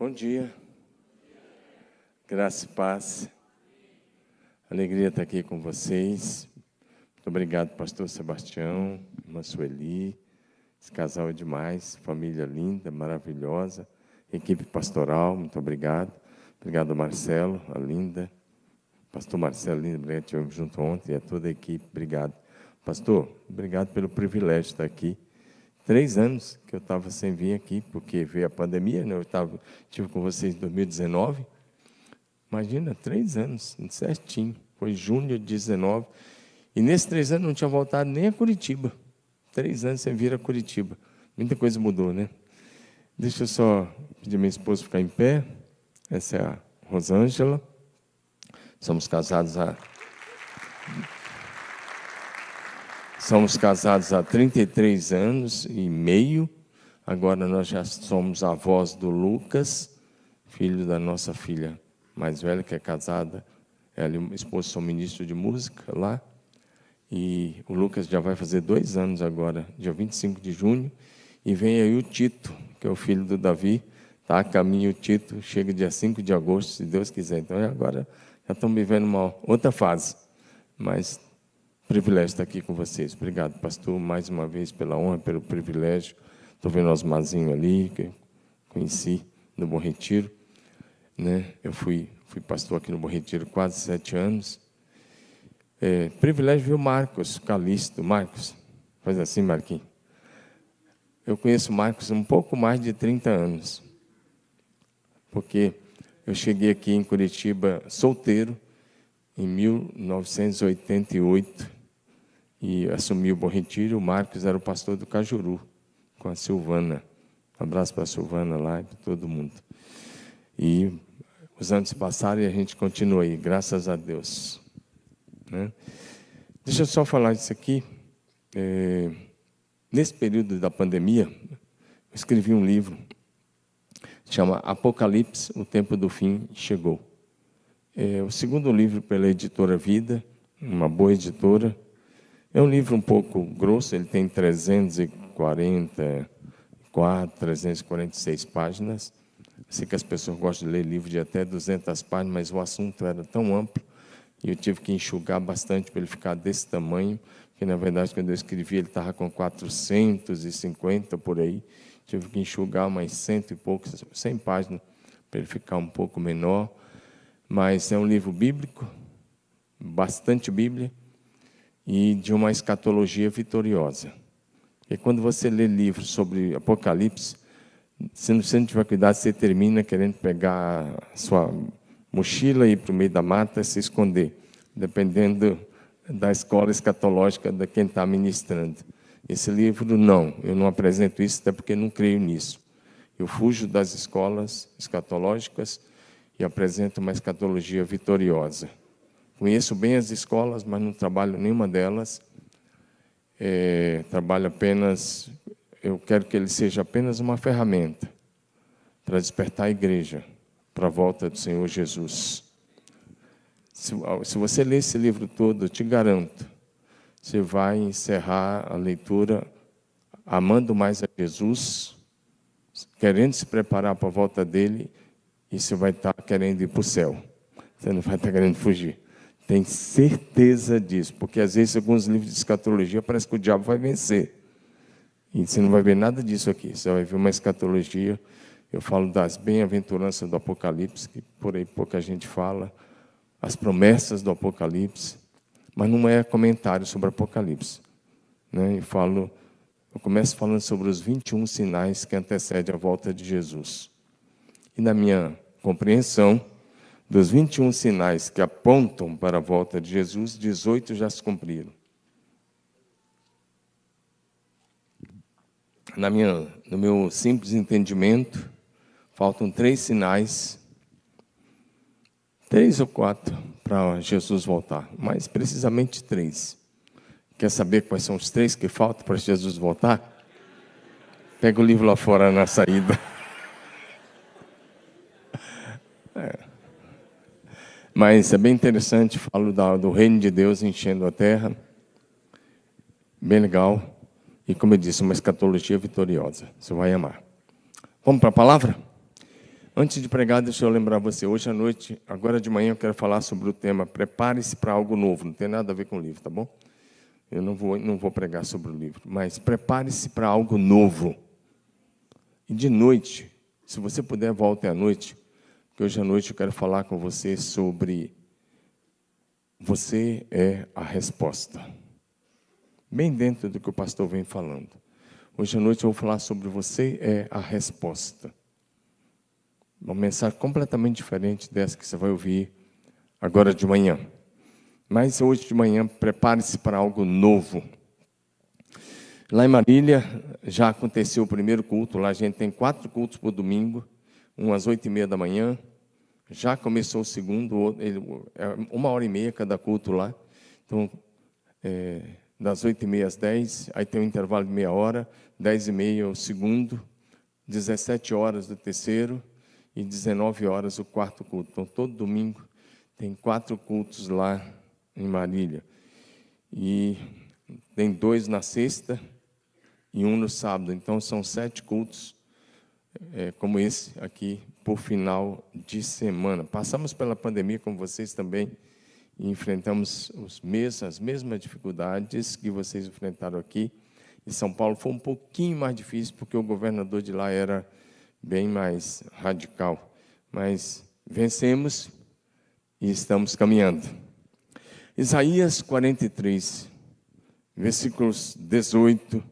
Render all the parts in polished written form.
Bom dia, graça e paz, alegria estar aqui com vocês. Muito obrigado, pastor Sebastião, irmã Sueli, esse casal é demais, família linda, maravilhosa, equipe pastoral, muito obrigado. Obrigado, Marcelo, a linda, pastor Marcelo, linda, obrigado, estivemos juntos ontem, e a toda a equipe, obrigado. Pastor, obrigado pelo privilégio de estar aqui. 3 anos que eu estava sem vir aqui, porque veio a pandemia, né? Estive com vocês em 2019. Imagina, 3 anos, certinho. Foi junho de 19. E nesses 3 anos não tinha voltado nem a Curitiba. 3 anos sem vir a Curitiba. Muita coisa mudou, né? Deixa eu só pedir minha esposa ficar em pé. Essa é a Rosângela. Somos casados há 33 anos e meio. Agora nós já somos avós do Lucas, filho da nossa filha mais velha, que é casada. Ela e o esposo são ministros de música lá. E o Lucas já vai fazer 2 anos agora, dia 25 de junho. E vem aí o Tito, que é o filho do Davi. Está a caminho o Tito, chega dia 5 de agosto, se Deus quiser. Então agora já estamos vivendo uma outra fase. Mas privilégio estar aqui com vocês. Obrigado, pastor, mais uma vez pela honra, pelo privilégio. Estou vendo o Osmarzinho ali, que eu conheci no Bom Retiro, né? Eu fui pastor aqui no Bom Retiro quase 7 anos. Privilégio ver o Marcos Calixto. Marcos, faz assim, Marquinhos. Eu conheço o Marcos há um pouco mais de 30 anos, porque eu cheguei aqui em Curitiba solteiro em 1988. E assumi o Bom Retiro. O Marcos era o pastor do Cajuru, com a Silvana. Um abraço para a Silvana lá e para todo mundo. E os anos passaram e a gente continua aí, graças a Deus, né? Deixa eu só falar isso aqui. Nesse período da pandemia, eu escrevi um livro, chama Apocalipse, o Tempo do Fim Chegou. É o segundo livro pela editora Vida, uma boa editora. É um livro um pouco grosso, ele tem 346 páginas. Sei que as pessoas gostam de ler livro de até 200 páginas, mas o assunto era tão amplo e eu tive que enxugar bastante para ele ficar desse tamanho, porque, na verdade, quando eu escrevi, ele estava com 450 por aí. Tive que enxugar umas 100 e poucas, 100 páginas, para ele ficar um pouco menor. Mas é um livro bíblico, bastante Bíblia, e de uma escatologia vitoriosa. E quando você lê livros sobre Apocalipse, se você não tiver cuidado, você termina querendo pegar a sua mochila e ir para o meio da mata e se esconder, dependendo da escola escatológica de quem está ministrando. Esse livro, não, eu não apresento isso, até porque não creio nisso. Eu fujo das escolas escatológicas e apresento uma escatologia vitoriosa. Conheço bem as escolas, mas não trabalho nenhuma delas. Trabalho apenas, eu quero que ele seja apenas uma ferramenta para despertar a igreja para a volta do Senhor Jesus. Se você ler esse livro todo, eu te garanto, você vai encerrar a leitura amando mais a Jesus, querendo se preparar para a volta dele, e você vai estar querendo ir para o céu. Você não vai estar querendo fugir. Tem certeza disso, porque às vezes alguns livros de escatologia parece que o diabo vai vencer. E você não vai ver nada disso aqui. Você vai ver uma escatologia. Eu falo das bem-aventuranças do Apocalipse, que por aí pouca gente fala, as promessas do Apocalipse, mas não é comentário sobre o Apocalipse, né? Eu começo falando sobre os 21 sinais que antecedem a volta de Jesus. E na minha compreensão, dos 21 sinais que apontam para a volta de Jesus, 18 já se cumpriram. No meu simples entendimento, faltam 3 sinais, 3 ou 4, para Jesus voltar, mas precisamente 3. Quer saber quais são os 3 que faltam para Jesus voltar? Pega o livro lá fora na saída. Mas é bem interessante, falo do reino de Deus enchendo a terra. Bem legal. E, como eu disse, uma escatologia vitoriosa. Você vai amar. Vamos para a palavra? Antes de pregar, deixa eu lembrar você. Hoje à noite, agora de manhã, eu quero falar sobre o tema prepare-se para algo novo. Não tem nada a ver com o livro, tá bom? Eu não vou pregar sobre o livro, mas prepare-se para algo novo. E de noite, se você puder, volte à noite, porque hoje à noite eu quero falar com você sobre você é a resposta. Bem dentro do que o pastor vem falando. Hoje à noite eu vou falar sobre você é a resposta. Uma mensagem completamente diferente dessa que você vai ouvir agora de manhã. Mas hoje de manhã, prepare-se para algo novo. Lá em Marília, já aconteceu o primeiro culto. Lá a gente tem 4 cultos por domingo, um às 8h30 da manhã. Já começou o segundo, 1h30 cada culto lá. Então, das 8h30 às 10h, aí tem um intervalo de meia hora, 10h30 o segundo, 17 horas do terceiro e 19 horas o quarto culto. Então, todo domingo tem 4 cultos lá em Marília. E tem 2 na sexta e 1 no sábado. Então, são 7 cultos, como esse aqui, por final de semana. Passamos pela pandemia, como vocês também, e enfrentamos as mesmas dificuldades que vocês enfrentaram aqui. Em São Paulo foi um pouquinho mais difícil, porque o governador de lá era bem mais radical. Mas vencemos e estamos caminhando. Isaías 43, versículos 18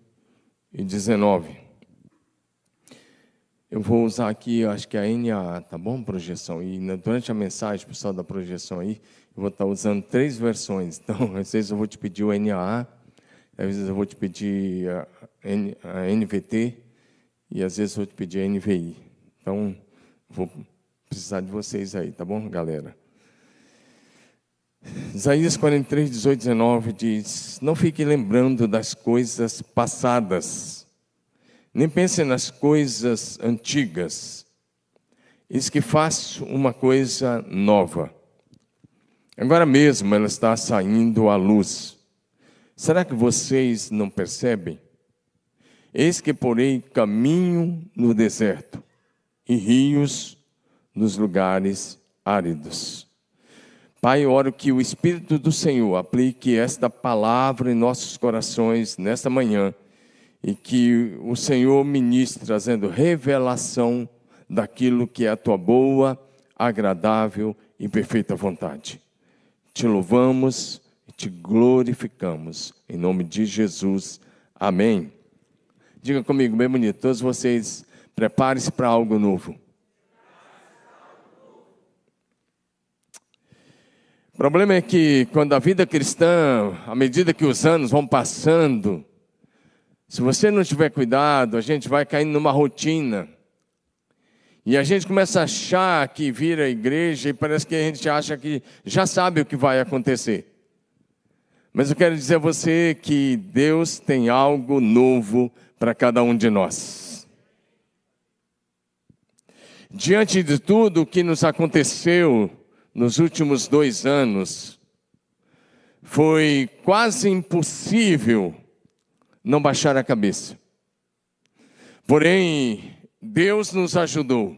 e 19. Eu vou usar aqui, acho que a NAA, tá bom? Projeção. E durante a mensagem, pessoal da projeção aí, eu vou estar usando 3 versões. Então, às vezes eu vou te pedir o NAA, às vezes eu vou te pedir a NVT, e às vezes eu vou te pedir a NVI. Então, vou precisar de vocês aí, tá bom, galera? Isaías 43, 18 e 19 diz: não fique lembrando das coisas passadas, nem pense nas coisas antigas. Eis que faço uma coisa nova. Agora mesmo ela está saindo à luz. Será que vocês não percebem? Eis que porei caminho no deserto e rios nos lugares áridos. Pai, eu oro que o Espírito do Senhor aplique esta palavra em nossos corações nesta manhã e que o Senhor ministre trazendo revelação daquilo que é a tua boa, agradável e perfeita vontade. Te louvamos e te glorificamos. Em nome de Jesus. Amém. Diga comigo, bem bonito, todos vocês, preparem-se para algo novo. O problema é que quando a vida cristã, à medida que os anos vão passando, se você não tiver cuidado, a gente vai caindo numa rotina. E a gente começa a achar que vira a igreja e parece que a gente acha que já sabe o que vai acontecer. Mas eu quero dizer a você que Deus tem algo novo para cada um de nós. Diante de tudo o que nos aconteceu nos últimos 2 anos, foi quase impossível não baixar a cabeça. Porém, Deus nos ajudou.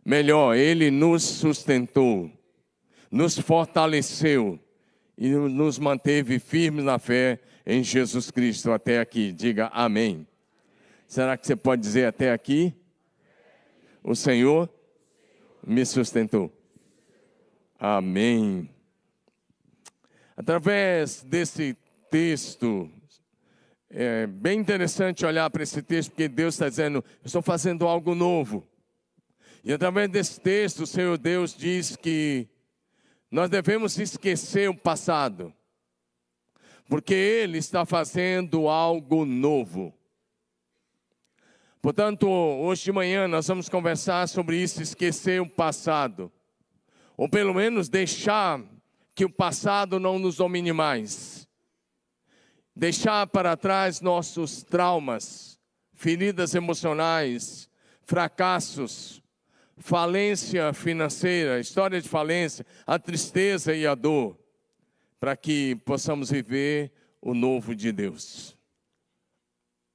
Melhor, Ele nos sustentou, nos fortaleceu e nos manteve firmes na fé em Jesus Cristo até aqui. Diga amém. Será que você pode dizer até aqui? O Senhor me sustentou. Amém. Através desse texto, é bem interessante olhar para esse texto, porque Deus está dizendo, eu estou fazendo algo novo. E através desse texto, o Senhor Deus diz que nós devemos esquecer o passado, porque Ele está fazendo algo novo. Portanto, hoje de manhã nós vamos conversar sobre isso, esquecer o passado. Ou pelo menos deixar que o passado não nos domine mais. Deixar para trás nossos traumas, feridas emocionais, fracassos, falência financeira, história de falência, a tristeza e a dor, para que possamos viver o novo de Deus.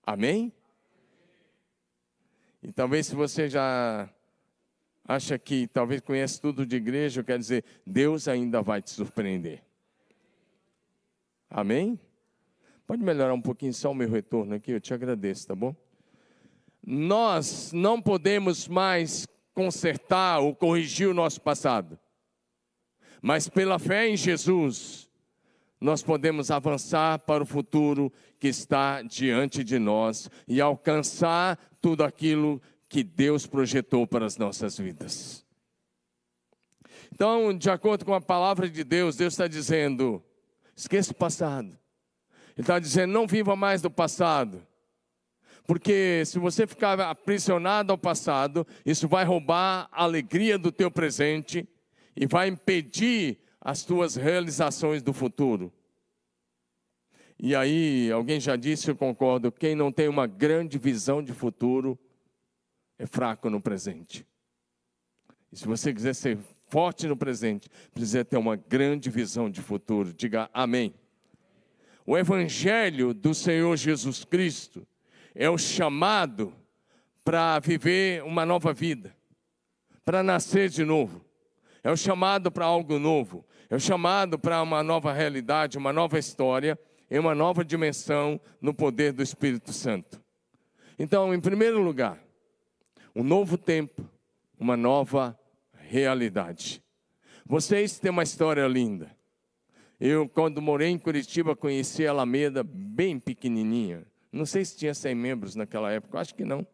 Amém? E talvez se você já acha que talvez conhece tudo de igreja, quer dizer, Deus ainda vai te surpreender. Amém? Pode melhorar um pouquinho só o meu retorno aqui, eu te agradeço, tá bom? Nós não podemos mais consertar ou corrigir o nosso passado. Mas pela fé em Jesus, nós podemos avançar para o futuro que está diante de nós e alcançar tudo aquilo que Deus projetou para as nossas vidas. Então, de acordo com a palavra de Deus, Deus está dizendo, esqueça o passado. Ele está dizendo, não viva mais do passado. Porque se você ficar aprisionado ao passado, isso vai roubar a alegria do teu presente e vai impedir as tuas realizações do futuro. E aí, alguém já disse, eu concordo, quem não tem uma grande visão de futuro é fraco no presente. E se você quiser ser forte no presente, precisa ter uma grande visão de futuro. Diga amém. O Evangelho do Senhor Jesus Cristo é o chamado para viver uma nova vida, para nascer de novo. É o chamado para algo novo. É o chamado para uma nova realidade, uma nova história, em uma nova dimensão no poder do Espírito Santo. Então, em primeiro lugar, um novo tempo, uma nova realidade. Vocês têm uma história linda. Eu, quando morei em Curitiba, conheci a Alameda bem pequenininha. Não sei se tinha 100 membros naquela época, acho que não.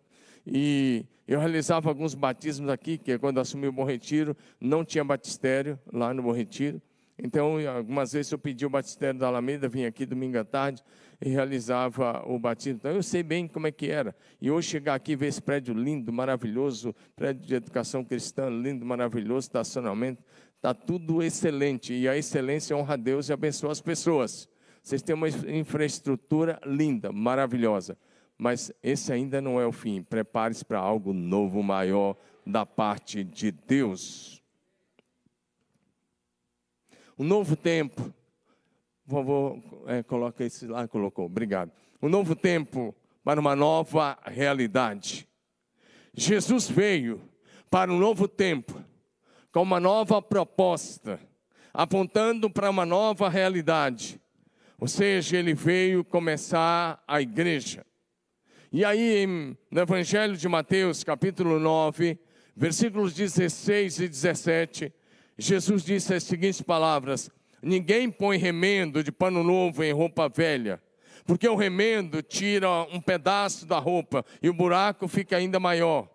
E eu realizava alguns batismos aqui, que quando assumi o Bom Retiro, não tinha batistério lá no Bom Retiro. Então, algumas vezes eu pedi o batistério da Alameda, vinha aqui domingo à tarde e realizava o batismo. Então, eu sei bem como é que era. E hoje chegar aqui e ver esse prédio lindo, maravilhoso, prédio de educação cristã, lindo, maravilhoso, estacionamento, está tudo excelente. E a excelência honra a Deus e abençoa as pessoas. Vocês têm uma infraestrutura linda, maravilhosa. Mas esse ainda não é o fim. Prepare-se para algo novo, maior, da parte de Deus. Um novo tempo. Por favor, coloca esse lá, colocou. Obrigado. Um novo tempo para uma nova realidade. Jesus veio para um novo tempo, com uma nova proposta, apontando para uma nova realidade. Ou seja, ele veio começar a igreja. E aí, no Evangelho de Mateus, capítulo 9, versículos 16 e 17, Jesus disse as seguintes palavras: ninguém põe remendo de pano novo em roupa velha, porque o remendo tira um pedaço da roupa e o buraco fica ainda maior.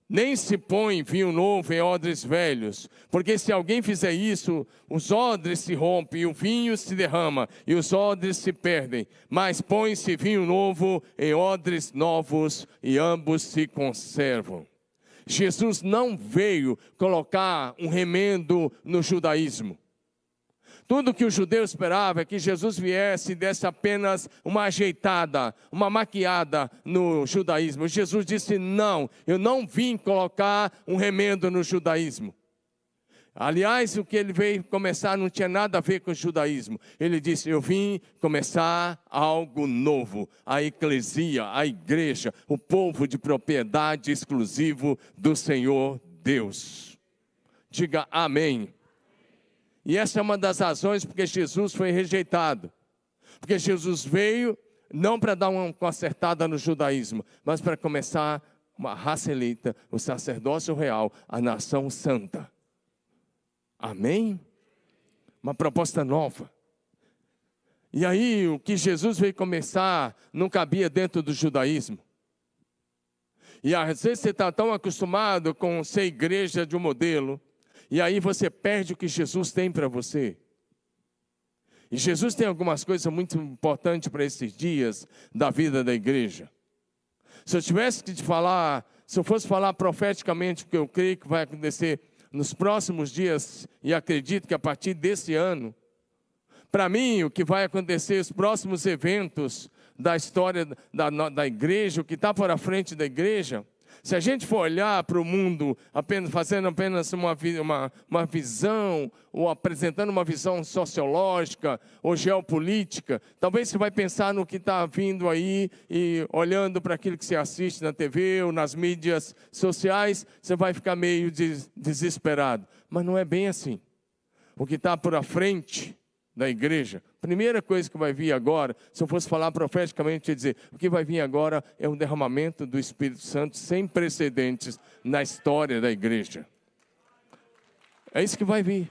Nem se põe vinho novo em odres velhos, porque se alguém fizer isso, os odres se rompem, e o vinho se derrama, e os odres se perdem. Mas põe-se vinho novo em odres novos, e ambos se conservam. Jesus não veio colocar um remendo no judaísmo. Tudo que o judeu esperava é que Jesus viesse e desse apenas uma ajeitada, uma maquiada no judaísmo. Jesus disse, não, eu não vim colocar um remendo no judaísmo. Aliás, o que ele veio começar não tinha nada a ver com o judaísmo. Ele disse, eu vim começar algo novo. A eclesia, a igreja, o povo de propriedade exclusivo do Senhor Deus. Diga amém. E essa é uma das razões porque Jesus foi rejeitado. Porque Jesus veio não para dar uma consertada no judaísmo, mas para começar uma raça eleita, o sacerdócio real, a nação santa. Amém? Uma proposta nova. E aí, o que Jesus veio começar não cabia dentro do judaísmo. E às vezes você está tão acostumado com ser igreja de um modelo, e aí você perde o que Jesus tem para você. E Jesus tem algumas coisas muito importantes para esses dias da vida da igreja. Se eu tivesse que te falar, se eu fosse falar profeticamente o que eu creio que vai acontecer nos próximos dias, e acredito que a partir desse ano, para mim o que vai acontecer, os próximos eventos da história da igreja, o que está para frente da igreja, Se a gente for olhar para o mundo fazendo apenas uma visão, ou apresentando uma visão sociológica ou geopolítica, talvez você vai pensar no que está vindo aí e olhando para aquilo que você assiste na TV ou nas mídias sociais, você vai ficar meio desesperado. Mas não é bem assim. O que está por à frente da igreja, primeira coisa que vai vir agora, se eu fosse falar profeticamente, eu ia dizer, o que vai vir agora é um derramamento do Espírito Santo sem precedentes na história da igreja. É isso que vai vir.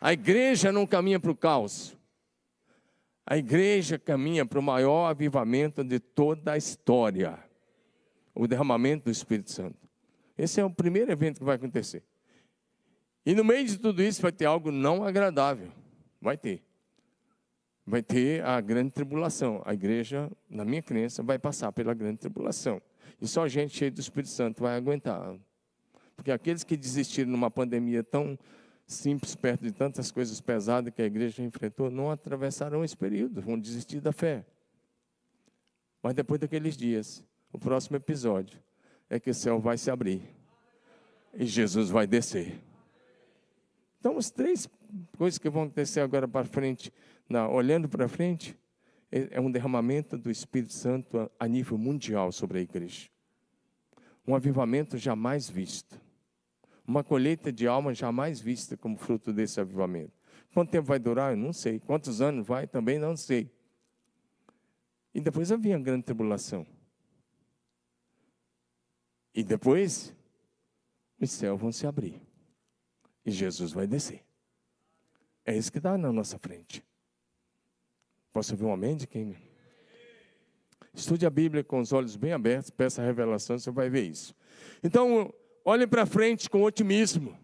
A igreja não caminha para o caos. A igreja caminha para o maior avivamento de toda a história. O derramamento do Espírito Santo. Esse é o primeiro evento que vai acontecer. E no meio de tudo isso vai ter algo não agradável. Vai ter. Vai ter a grande tribulação. A igreja, na minha crença, vai passar pela grande tribulação. E só gente cheia do Espírito Santo vai aguentar. Porque aqueles que desistiram numa pandemia tão simples, perto de tantas coisas pesadas que a igreja enfrentou, não atravessarão esse período, vão desistir da fé. Mas depois daqueles dias, o próximo episódio é que o céu vai se abrir. E Jesus vai descer. Então, as três coisas que vão acontecer agora para frente, olhando para frente, é um derramamento do Espírito Santo a nível mundial sobre a igreja. Um avivamento jamais visto. Uma colheita de alma jamais vista como fruto desse avivamento. Quanto tempo vai durar? Eu não sei. Quantos anos vai? Também não sei. E depois vai vir a grande tribulação. E depois, os céus vão se abrir. E Jesus vai descer. É isso que está na nossa frente. Posso ouvir um amém de quem? Estude a Bíblia com os olhos bem abertos, peça a revelação, você vai ver isso. Então, olhe para frente com otimismo.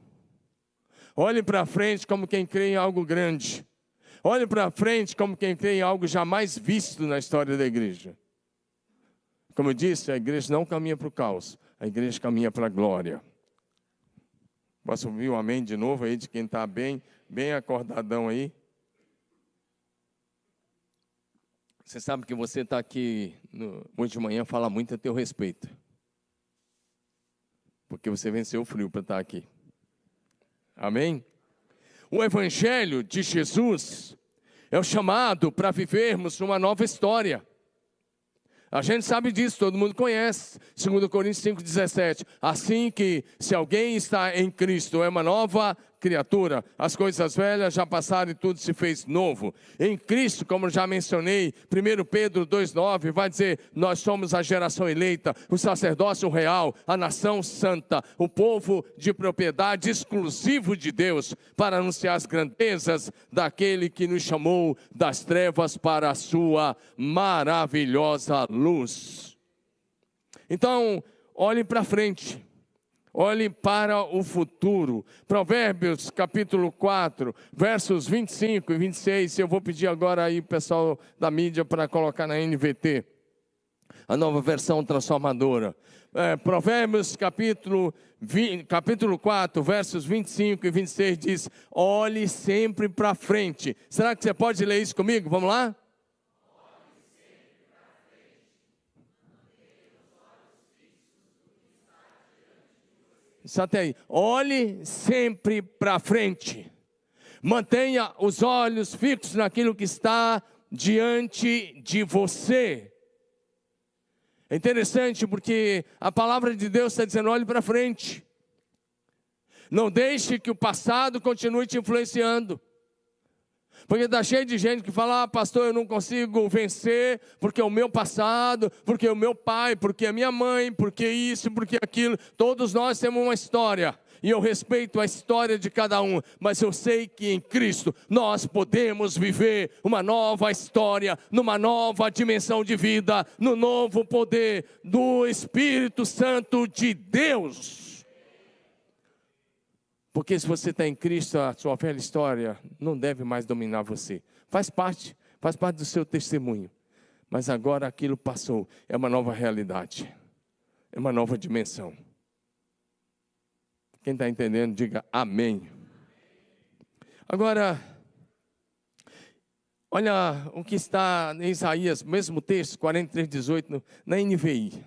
Olhe para frente como quem crê em algo grande. Olhe para frente como quem crê em algo jamais visto na história da igreja. Como eu disse, a igreja não caminha para o caos, a igreja caminha para a glória. Posso ouvir um amém de novo aí, de quem está bem acordadão aí? Você sabe que você está aqui hoje de manhã, fala muito a teu respeito. Porque você venceu o frio para estar aqui. Amém? O Evangelho de Jesus é o chamado para vivermos uma nova história. A gente sabe disso, todo mundo conhece. 2 Coríntios 5,17. Assim que, se alguém está em Cristo, é uma nova criatura. As coisas velhas já passaram e tudo se fez novo. Em Cristo, como já mencionei, 1 Pedro 2,9 vai dizer, nós somos a geração eleita, o sacerdócio real, a nação santa, o povo de propriedade exclusivo de Deus, para anunciar as grandezas daquele que nos chamou das trevas para a sua maravilhosa luz. Então, olhe para frente. Olhe para o futuro. Provérbios capítulo 4, versos 25 e 26. Eu vou pedir agora aí, pessoal da mídia, para colocar na NVT, a nova versão transformadora. Provérbios capítulo 4, versos 25 e 26 diz, olhe sempre para frente. Será que você pode ler isso comigo? Vamos lá? Só até aí. Olhe sempre para frente. Mantenha os olhos fixos naquilo que está diante de você. É interessante porque a palavra de Deus está dizendo, olhe para frente. Não deixe que o passado continue te influenciando. Porque está cheio de gente que fala, pastor, eu não consigo vencer, porque o meu passado, porque o meu pai, porque a minha mãe, porque isso, porque aquilo. Todos nós temos uma história, e eu respeito a história de cada um, mas eu sei que em Cristo nós podemos viver uma nova história, numa nova dimensão de vida, no novo poder do Espírito Santo de Deus. Porque se você está em Cristo, a sua velha história não deve mais dominar você. Faz parte do seu testemunho. Mas agora aquilo passou, é uma nova realidade. É uma nova dimensão. Quem está entendendo, diga amém. Agora, Olha o que está em Isaías, mesmo texto, 43:18, na NVI.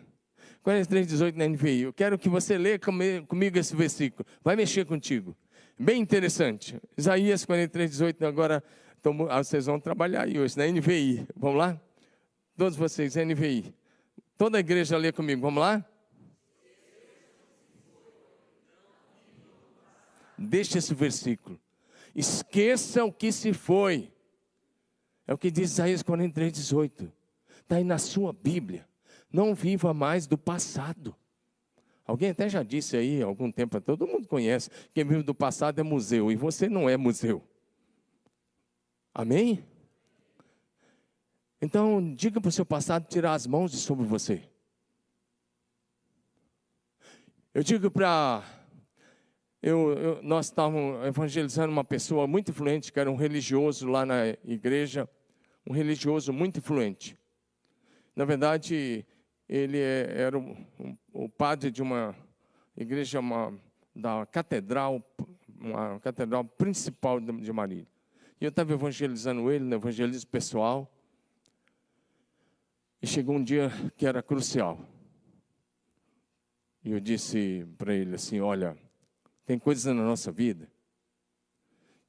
43:18 na NVI. Eu quero que você leia comigo esse versículo. Vai mexer contigo. Bem interessante. Isaías 43:18. Agora, vocês vão trabalhar aí hoje, na NVI. Vamos lá? Todos vocês, NVI. Toda a igreja lê comigo. Vamos lá? Deixa esse versículo. Esqueça o que se foi. É o que diz Isaías 43:18. Está aí na sua Bíblia. Não viva mais do passado. Alguém até já disse aí, há algum tempo, todo mundo conhece, quem vive do passado é museu, e você não é museu. Amém? Então, diga para o seu passado tirar as mãos de sobre você. Eu digo para... nós estávamos evangelizando uma pessoa muito influente, que era um religioso lá na igreja, um religioso muito influente. Na verdade, ele era o padre de uma igreja, da catedral, uma catedral principal de Marília. E eu estava evangelizando ele, no evangelismo pessoal. E chegou um dia que era crucial. E eu disse para ele assim, olha, tem coisas na nossa vida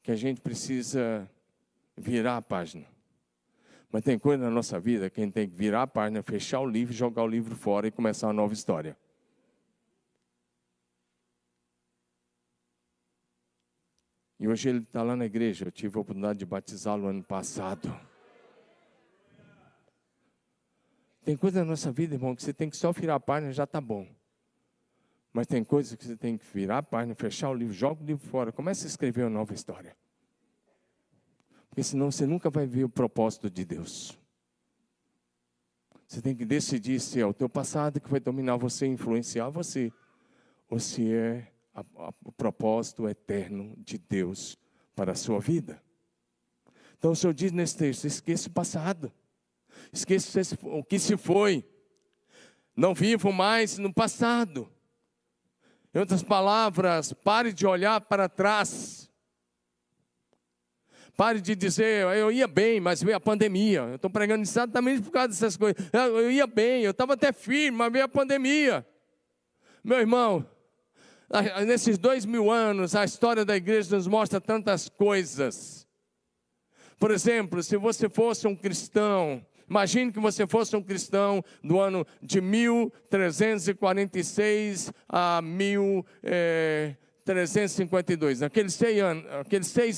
que a gente precisa virar a página. Mas tem coisa na nossa vida que a gente tem que virar a página, fechar o livro, jogar o livro fora e começar uma nova história. E hoje ele está lá na igreja. Eu tive a oportunidade de batizá-lo ano passado. Tem coisa na nossa vida, irmão, que você tem que só virar a página, já está bom. Mas tem coisas que você tem que virar a página, fechar o livro, joga o livro fora, começa a escrever uma nova história. Porque senão você nunca vai ver o propósito de Deus. Você tem que decidir se é o teu passado que vai dominar você, influenciar você, ou se é o propósito eterno de Deus para a sua vida. Então o Senhor diz nesse texto, esqueça o passado. Esqueça o que se foi. Não vivo mais no passado. Em outras palavras, pare de olhar para trás. Pare de dizer, eu ia bem, mas veio a pandemia. Eu estou pregando exatamente por causa dessas coisas. Eu ia bem, eu estava até firme, mas veio a pandemia. Meu irmão, nesses 2000 anos, a história da igreja nos mostra tantas coisas. Por exemplo, se você fosse um cristão, imagine que você fosse um cristão do ano de 1346 a 1352, naqueles 6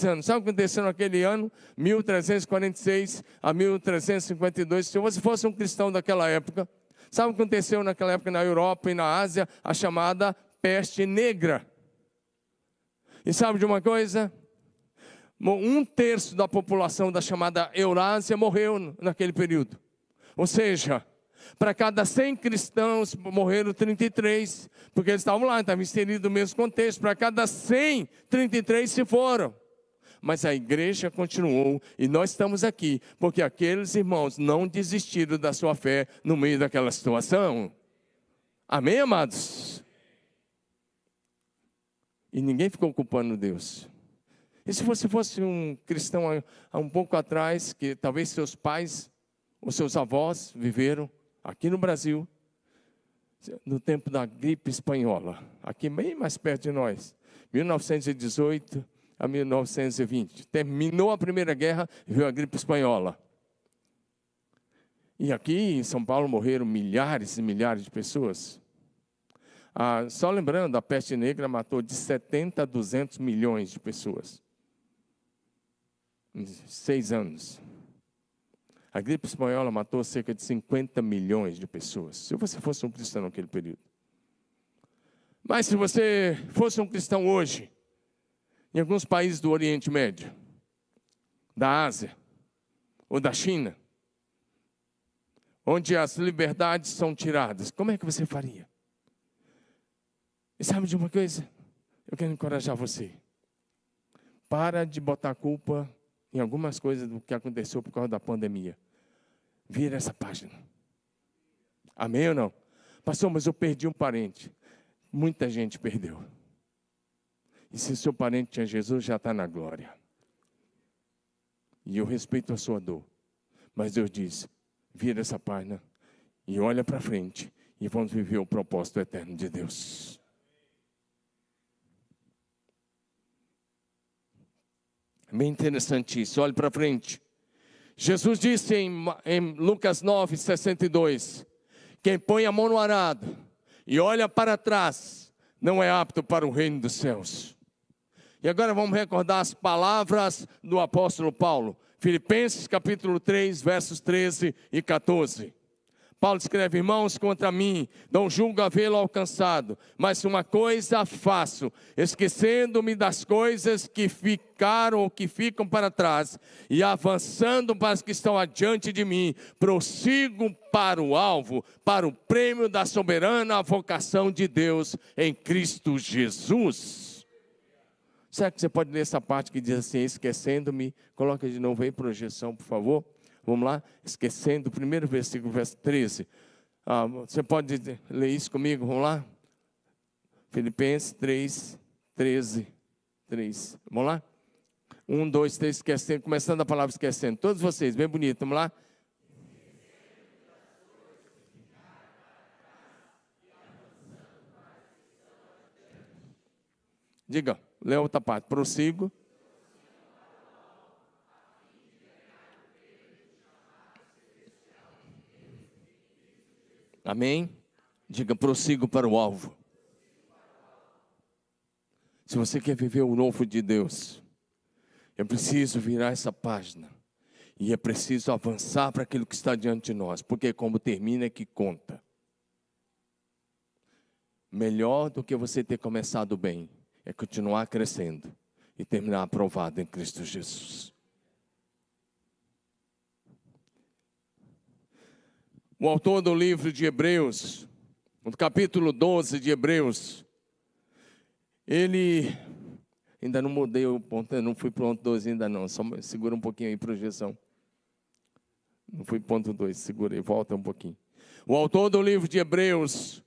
anos, sabe o que aconteceu naquele ano? 1346 a 1352, se você fosse um cristão daquela época, sabe o que aconteceu naquela época na Europa e na Ásia? A chamada peste negra. E sabe de uma coisa? 1/3 da população da chamada Eurásia morreu naquele período. Ou seja, para cada 100 cristãos morreram 33, porque eles estavam lá, estavam inseridos no mesmo contexto. Para cada 100, 33 se foram. Mas a igreja continuou e nós estamos aqui, porque aqueles irmãos não desistiram da sua fé no meio daquela situação. Amém, amados? E ninguém ficou culpando Deus. E se você fosse um cristão há um pouco atrás, que talvez seus pais ou seus avós viveram aqui no Brasil, no tempo da gripe espanhola, aqui bem mais perto de nós, 1918 a 1920. Terminou a Primeira Guerra e veio a gripe espanhola. E aqui em São Paulo morreram milhares e milhares de pessoas. Só lembrando, a peste negra matou de 70 a 200 milhões de pessoas. Em 6 anos. A gripe espanhola matou cerca de 50 milhões de pessoas. Se você fosse um cristão naquele período. Mas se você fosse um cristão hoje, em alguns países do Oriente Médio, da Ásia, ou da China, onde as liberdades são tiradas, como é que você faria? E sabe de uma coisa? Eu quero encorajar você. Para de botar a culpa em algumas coisas do que aconteceu por causa da pandemia. Vira essa página. Amém ou não? Pastor, mas eu perdi um parente. Muita gente perdeu. E se seu parente tinha Jesus, já está na glória. E eu respeito a sua dor. Mas Deus diz, vira essa página e olha para frente. E vamos viver o propósito eterno de Deus. É bem interessante isso, olhe para frente. Jesus disse em Lucas 9, 62, quem põe a mão no arado e olha para trás, não é apto para o reino dos céus. E agora vamos recordar as palavras do apóstolo Paulo. Filipenses capítulo 3, versos 13 e 14. Paulo escreve, irmãos, contra mim, não julgo havê-lo alcançado, mas uma coisa faço, esquecendo-me das coisas que ficaram ou que ficam para trás, e avançando para as que estão adiante de mim, prossigo para o alvo, para o prêmio da soberana vocação de Deus em Cristo Jesus. Será que você pode ler essa parte que diz assim, esquecendo-me? Coloca de novo aí, projeção, por favor. Vamos lá, esquecendo o primeiro versículo, verso 13. Você pode ler isso comigo, vamos lá? Filipenses 3, 13, 3. Vamos lá? 1, 2, 3, esquecendo, começando a palavra esquecendo. Todos vocês, bem bonito, vamos lá? Diga, lê outra parte, prossigo. Amém? Diga, prossigo para o alvo. Se você quer viver o novo de Deus, é preciso virar essa página. E é preciso avançar para aquilo que está diante de nós. Porque como termina é que conta. Melhor do que você ter começado bem, é continuar crescendo e terminar aprovado em Cristo Jesus. O autor do livro de Hebreus, no capítulo 12 de Hebreus, ele, ainda não mudei o ponto, não fui ponto 12 ainda não, só segura um pouquinho aí, projeção. Não fui ponto 2, segura aí, volta um pouquinho. O autor do livro de Hebreus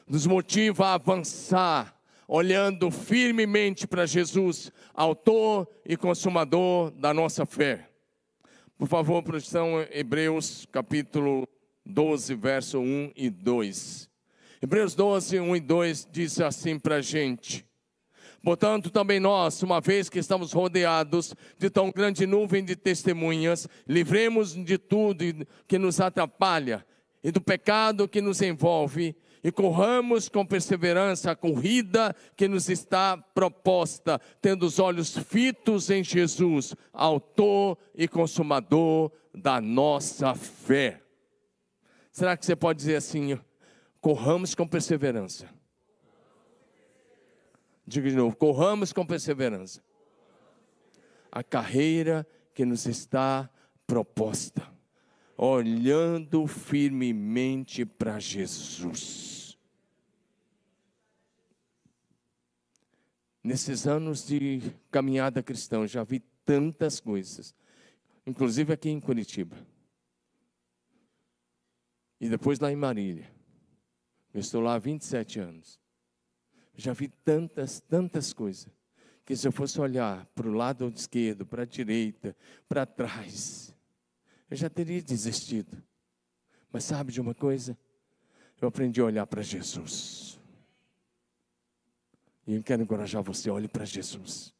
nos motiva a avançar, olhando firmemente para Jesus, autor e consumador da nossa fé. Por favor, projeção, Hebreus capítulo 12, verso 1 e 2. Hebreus 12, 1 e 2 diz assim para a gente. Portanto, também nós, uma vez que estamos rodeados de tão grande nuvem de testemunhas, livremos de tudo que nos atrapalha e do pecado que nos envolve e corramos com perseverança a corrida que nos está proposta, tendo os olhos fitos em Jesus, autor e consumador da nossa fé. Será que você pode dizer assim, corramos com perseverança? Diga de novo, corramos com perseverança a carreira que nos está proposta, olhando firmemente para Jesus. Nesses anos de caminhada cristã, eu já vi tantas coisas, inclusive aqui em Curitiba. E depois lá em Marília. Eu estou lá há 27 anos. Já vi tantas coisas. Que se eu fosse olhar para o lado esquerdo, para a direita, para trás, eu já teria desistido. Mas sabe de uma coisa? Eu aprendi a olhar para Jesus. E eu quero encorajar você, olhe para Jesus.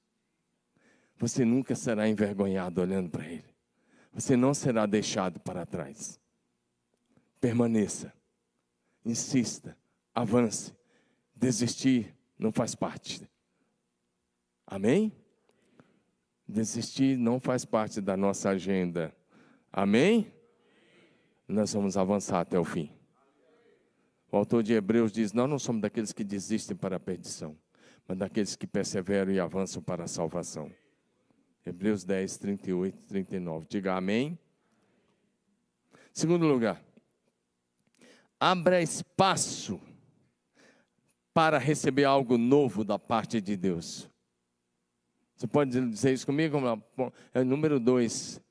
Você nunca será envergonhado olhando para Ele. Você não será deixado para trás. Permaneça, insista, avance. Desistir não faz parte. Amém? Desistir não faz parte da nossa agenda. Amém? Nós vamos avançar até o fim. O autor de Hebreus diz, nós não somos daqueles que desistem para a perdição, mas daqueles que perseveram e avançam para a salvação. Hebreus 10, 38 e 39. Diga amém. Segundo lugar. Abra espaço para receber algo novo da parte de Deus. Você pode dizer isso comigo? Vamos lá. É o número 2.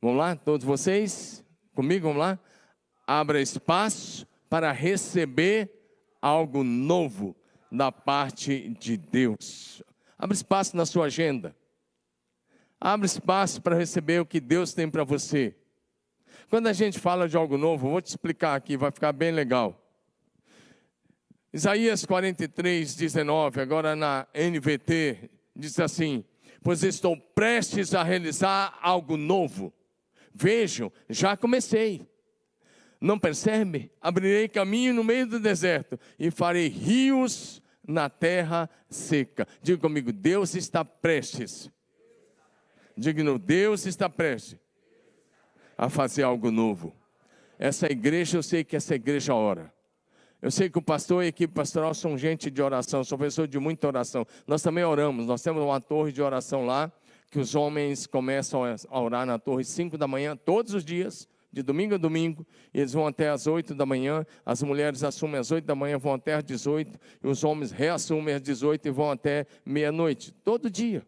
Vamos lá, todos vocês? Comigo, vamos lá? Abra espaço para receber algo novo da parte de Deus. Abra espaço na sua agenda. Abre espaço para receber o que Deus tem para você. Quando a gente fala de algo novo, vou te explicar aqui, vai ficar bem legal. Isaías 43, 19, agora na NVT, diz assim: pois estou prestes a realizar algo novo. Vejam, já comecei. Não percebe? Abrirei caminho no meio do deserto e farei rios na terra seca. Diga comigo, Deus está prestes. Diga, Deus está prestes a fazer algo novo. Essa igreja, eu sei que essa igreja ora. Eu sei que o pastor e a equipe pastoral são gente de oração, são pessoas de muita oração. Nós também oramos, nós temos uma torre de oração lá, que os homens começam a orar na torre 5 da manhã, todos os dias, de domingo a domingo, e eles vão até às 8 da manhã, as mulheres assumem às 8 da manhã, vão até às 18, e os homens reassumem às 18 e vão até meia-noite, todo dia.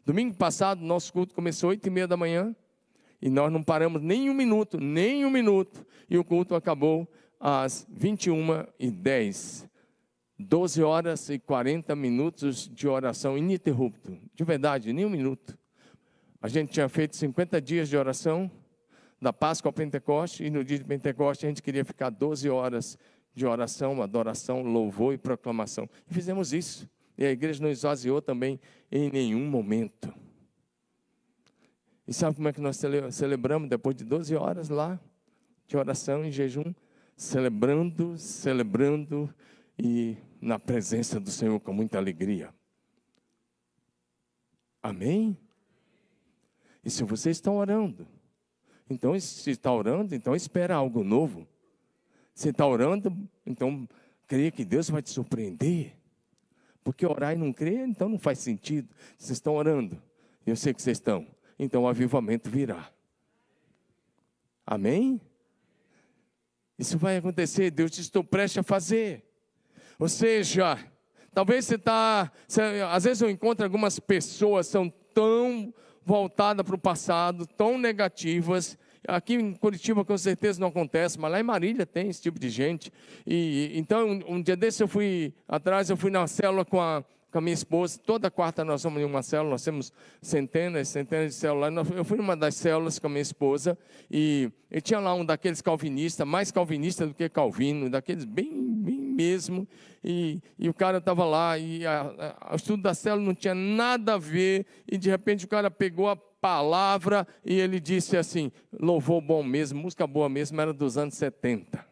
Domingo passado, nosso culto começou às 8h30 da manhã, e nós não paramos nem um minuto, e o culto acabou às 21h10. 12 horas e 40 minutos de oração ininterrupto, de verdade, nem um minuto. A gente tinha feito 50 dias de oração, da Páscoa ao Pentecoste, e no dia de Pentecoste a gente queria ficar 12 horas de oração, adoração, louvor e proclamação. E fizemos isso, e a igreja não esvaziou também em nenhum momento. E sabe como é que nós celebramos depois de 12 horas lá, de oração e jejum? Celebrando, e na presença do Senhor com muita alegria. Amém? E se vocês estão orando, então se está orando, então espera algo novo. Se está orando, então creia que Deus vai te surpreender. Porque orar e não crer, então não faz sentido. Vocês estão orando, eu sei que vocês estão, então o avivamento virá. Amém? Isso vai acontecer, Deus te estou prestes a fazer. Ou seja, talvez você está... Às vezes eu encontro algumas pessoas que são tão voltadas para o passado, tão negativas. Aqui em Curitiba com certeza não acontece, mas lá em Marília tem esse tipo de gente. Então um dia desse eu fui na célula com a minha esposa. Toda quarta nós vamos em uma célula, nós temos centenas de células. Eu fui numa das células com a minha esposa e tinha lá um daqueles calvinistas, mais calvinista do que Calvino, daqueles bem mesmo. E o cara estava lá e o estudo da célula não tinha nada a ver. E de repente o cara pegou a palavra e ele disse assim: louvor bom mesmo, música boa mesmo, era dos anos 70.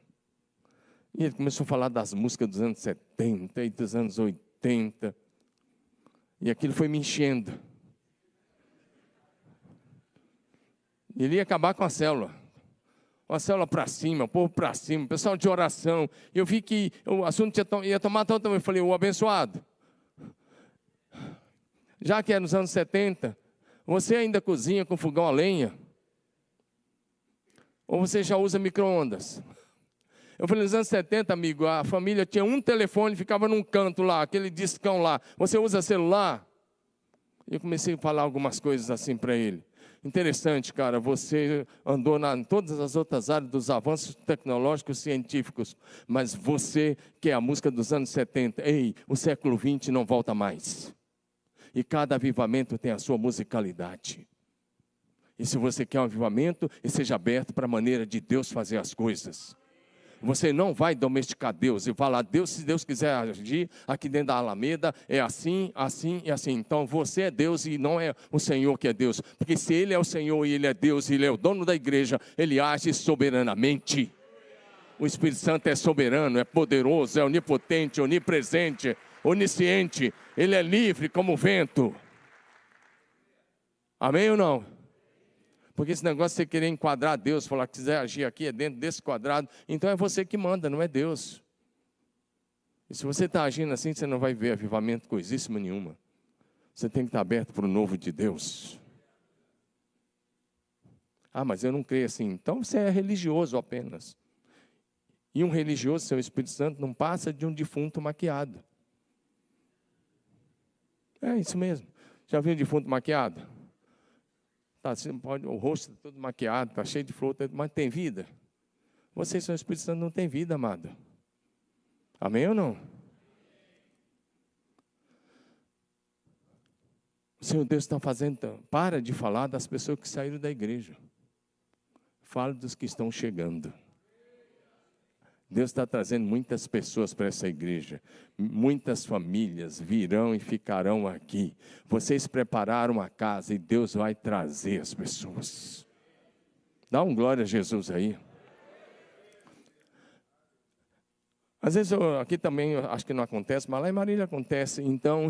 E ele começou a falar das músicas dos anos 70 e dos anos 80. E aquilo foi me enchendo. Ele ia acabar com a célula. Uma célula para cima, o povo para cima, pessoal de oração. Eu vi que o assunto ia tomar tanto também. Eu falei: o abençoado, já que é nos anos 70, você ainda cozinha com fogão a lenha? Ou você já usa micro-ondas? Eu falei: nos anos 70, amigo, a família tinha um telefone, ficava num canto lá, aquele discão lá. Você usa celular? E eu comecei a falar algumas coisas assim para ele. Interessante, cara, você andou em todas as outras áreas dos avanços tecnológicos científicos, mas você, que é a música dos anos 70, o século 20 não volta mais. E cada avivamento tem a sua musicalidade. E se você quer um avivamento, esteja aberto para a maneira de Deus fazer as coisas. Você não vai domesticar Deus e falar: Deus, se Deus quiser agir aqui dentro da Alameda, é assim, assim e assim. Então você é Deus e não é o Senhor que é Deus. Porque se Ele é o Senhor e Ele é Deus e Ele é o dono da igreja, Ele age soberanamente. O Espírito Santo é soberano, é poderoso, é onipotente, onipresente, onisciente. Ele é livre como o vento. Amém ou não? Porque esse negócio de você querer enquadrar Deus, falar que quiser agir aqui é dentro desse quadrado, então é você que manda, não é Deus. E se você está agindo assim, você não vai ver avivamento coisíssima nenhuma. Você tem que estar aberto para o novo de Deus. Ah, mas eu não creio assim. Então você é religioso apenas. E um religioso, seu Espírito Santo, não passa de um defunto maquiado. É isso mesmo. Já viu um defunto maquiado? Tá assim, o rosto está todo maquiado, está cheio de flor, mas tem vida? Vocês, seu Espírito Santo, não tem vida, amado. Amém ou não? O Senhor Deus está fazendo, para de falar das pessoas que saíram da igreja. Fale dos que estão chegando. Deus está trazendo muitas pessoas para essa igreja. Muitas famílias virão e ficarão aqui. Vocês prepararam a casa e Deus vai trazer as pessoas. Dá um glória a Jesus aí. Às vezes, aqui também, acho que não acontece, mas lá em Marília acontece. Então,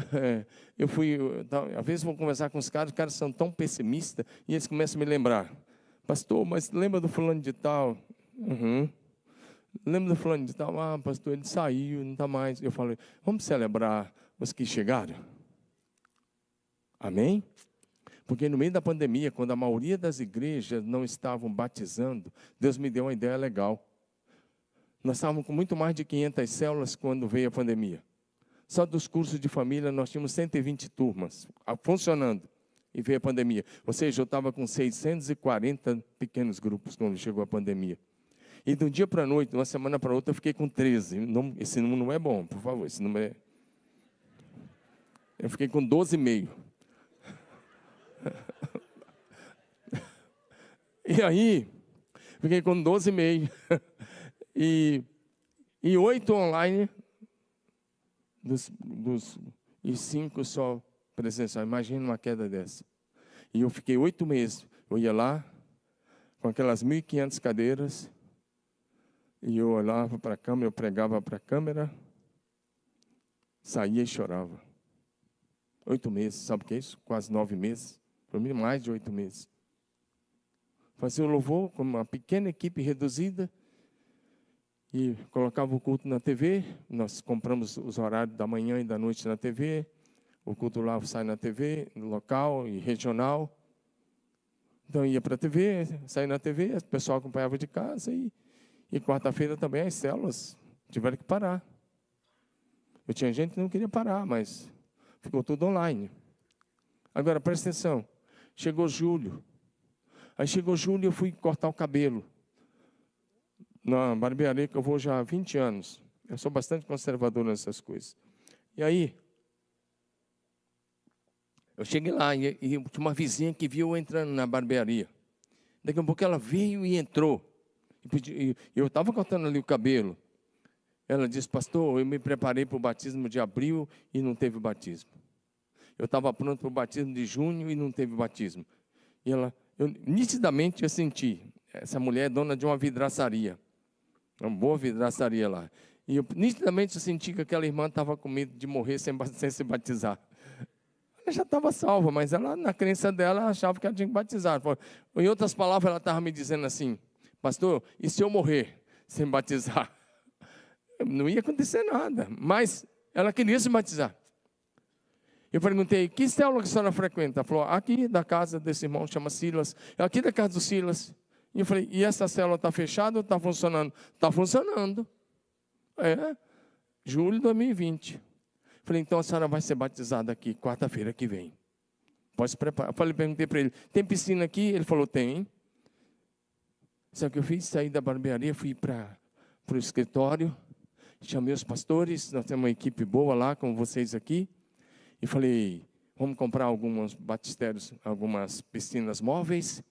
às vezes vou conversar com os caras são tão pessimistas, e eles começam a me lembrar. Pastor, mas lembra do fulano de tal? Uhum. Lembra do fulano de tal? Ah, pastor, ele saiu, não está mais. Eu falei, vamos celebrar os que chegaram? Amém? Porque no meio da pandemia, quando a maioria das igrejas não estavam batizando, Deus me deu uma ideia legal. Nós estávamos com muito mais de 500 células quando veio a pandemia. Só dos cursos de família nós tínhamos 120 turmas funcionando e veio a pandemia. Ou seja, eu estava com 640 pequenos grupos quando chegou a pandemia. E de um dia para a noite, de uma semana para outra, eu fiquei com 13. Esse número não é bom, por favor. Esse número é... Eu fiquei com 12,5. E aí, fiquei com 12,5. E 8 online, e 5 só presencial. Imagina uma queda dessa. E eu fiquei 8 meses. Eu ia lá, com aquelas 1.500 cadeiras, e eu olhava para a câmera, eu pregava para a câmera, saía e chorava. 8 meses, sabe o que é isso? Quase 9 meses. Para mim, mais de 8 meses. Fazia o louvor com uma pequena equipe reduzida, e colocava o culto na TV. Nós compramos os horários da manhã e da noite na TV. O culto lá sai na TV, local e regional. Então ia para a TV, saía na TV, o pessoal acompanhava de casa. E quarta-feira também as células tiveram que parar. Eu tinha gente que não queria parar, mas ficou tudo online. Agora, presta atenção. Chegou julho. Aí chegou julho e eu fui cortar o cabelo. Na barbearia que eu vou já há 20 anos. Eu sou bastante conservador nessas coisas. E aí, eu cheguei lá e tinha uma vizinha que viu eu entrando na barbearia. Daqui a pouco ela veio e entrou. E eu estava cortando ali o cabelo. Ela disse, pastor, eu me preparei para o batismo de abril e não teve batismo. Eu estava pronto para o batismo de junho e não teve batismo. E nitidamente eu senti, essa mulher é dona de uma vidraçaria. Uma boa vidraçaria lá. E eu nitidamente senti que aquela irmã estava com medo de morrer sem se batizar. Ela já estava salva, mas ela, na crença dela, achava que ela tinha que batizar. Em outras palavras, ela estava me dizendo assim, pastor, e se eu morrer sem batizar? Não ia acontecer nada, mas ela queria se batizar. Eu perguntei, que célula que a senhora frequenta? Ela falou, aqui da casa desse irmão, chama Silas. Aqui da casa do Silas. E eu falei, e essa célula está fechada ou está funcionando? Está funcionando. Julho de 2020. Falei, então a senhora vai ser batizada aqui, quarta-feira que vem. Pode se preparar. Perguntei para ele, tem piscina aqui? Ele falou, tem. Sabe o que eu fiz? Saí da barbearia, fui para o escritório, chamei os pastores, nós temos uma equipe boa lá, com vocês aqui, e falei, vamos comprar alguns batistérios, algumas piscinas móveis,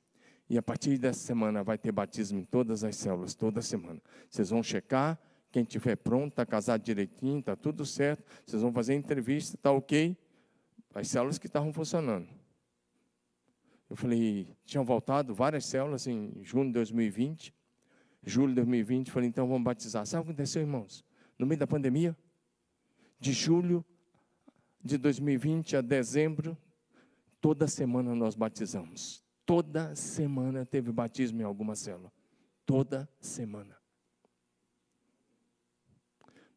e a partir dessa semana vai ter batismo em todas as células, toda semana. Vocês vão checar, quem estiver pronto, está casado direitinho, está tudo certo, vocês vão fazer entrevista, está ok. As células que estavam funcionando. Eu falei, tinham voltado várias células em junho de 2020, julho de 2020, falei, então vamos batizar. Sabe o que aconteceu, irmãos? No meio da pandemia, de julho de 2020 a dezembro, toda semana nós batizamos. Toda semana teve batismo em alguma célula. Toda semana.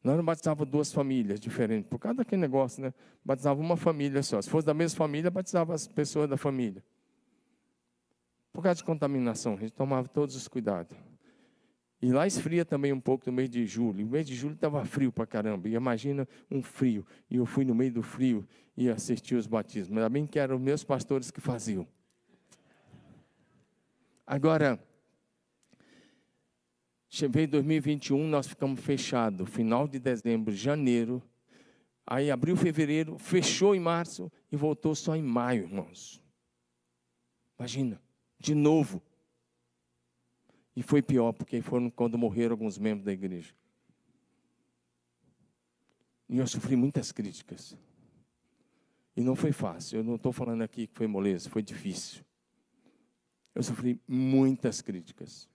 Nós não batizávamos 2 famílias diferentes, por causa daquele negócio, né? Batizava uma família só. Se fosse da mesma família, batizava as pessoas da família. Por causa de contaminação, a gente tomava todos os cuidados. E lá esfria também um pouco no mês de julho. No mês de julho estava frio pra caramba. E imagina um frio. E eu fui no meio do frio e assisti os batismos. Ainda bem que eram meus pastores que faziam. Agora, veio 2021, nós ficamos fechados. Final de dezembro, janeiro. Aí abriu fevereiro, fechou em março e voltou só em maio, irmãos. Imagina, de novo. E foi pior, porque foram quando morreram alguns membros da igreja. E eu sofri muitas críticas. E não foi fácil. Eu não estou falando aqui que foi moleza, foi difícil. Eu sofri muitas críticas.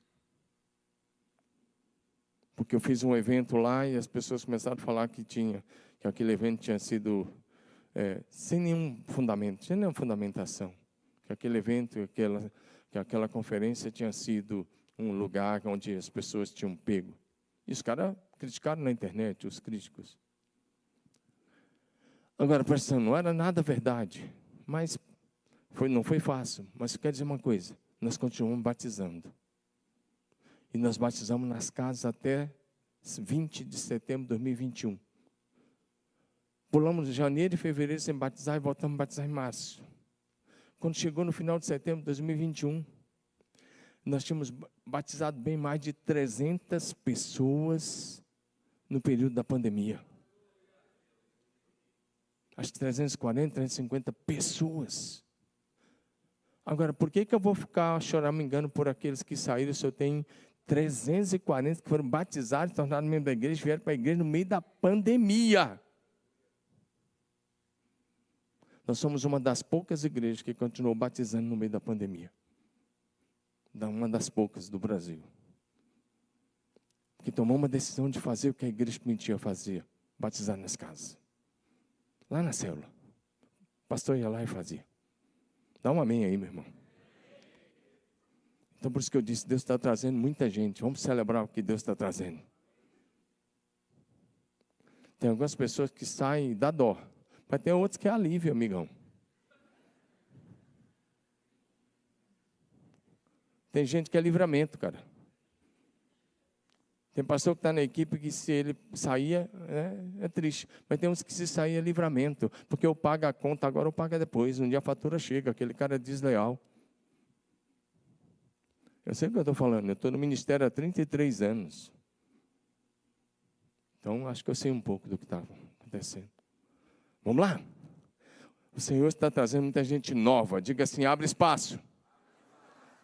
Porque eu fiz um evento lá e as pessoas começaram a falar que aquele evento tinha sido sem nenhum fundamento, sem nenhuma fundamentação. Que aquele evento, que aquela conferência tinha sido um lugar onde as pessoas tinham pego. E os caras criticaram na internet, os críticos. Agora, presta atenção, não era nada verdade, mas não foi fácil. Mas eu quero dizer uma coisa, nós continuamos batizando. E nós batizamos nas casas até 20 de setembro de 2021. Pulamos janeiro e fevereiro sem batizar e voltamos a batizar em março. Quando chegou no final de setembro de 2021, nós tínhamos batizado bem mais de 300 pessoas no período da pandemia. Acho que 340, 350 pessoas. Agora, por que eu vou ficar choramingando por aqueles que saíram se eu tenho 340 que foram batizados, tornaram membro da igreja, vieram para a igreja no meio da pandemia? Nós somos uma das poucas igrejas que continuou batizando no meio da pandemia. Uma das poucas do Brasil. Que tomou uma decisão de fazer o que a igreja permitia fazer, batizar nas casas. Lá na célula. O pastor ia lá e fazia. Dá um amém aí, meu irmão. Então, por isso que eu disse, Deus está trazendo muita gente. Vamos celebrar o que Deus está trazendo. Tem algumas pessoas que saem da dó. Mas tem outros que é alívio, amigão. Tem gente que é livramento, cara. Tem pastor que está na equipe que se ele saía, é triste. Mas tem uns que se saía é livramento. Porque eu pago a conta, agora eu pago depois. Um dia a fatura chega, aquele cara é desleal. Eu sei o que eu estou falando. Eu estou no ministério há 33 anos. Então, acho que eu sei um pouco do que está acontecendo. Vamos lá? O Senhor está trazendo muita gente nova. Diga assim, abre espaço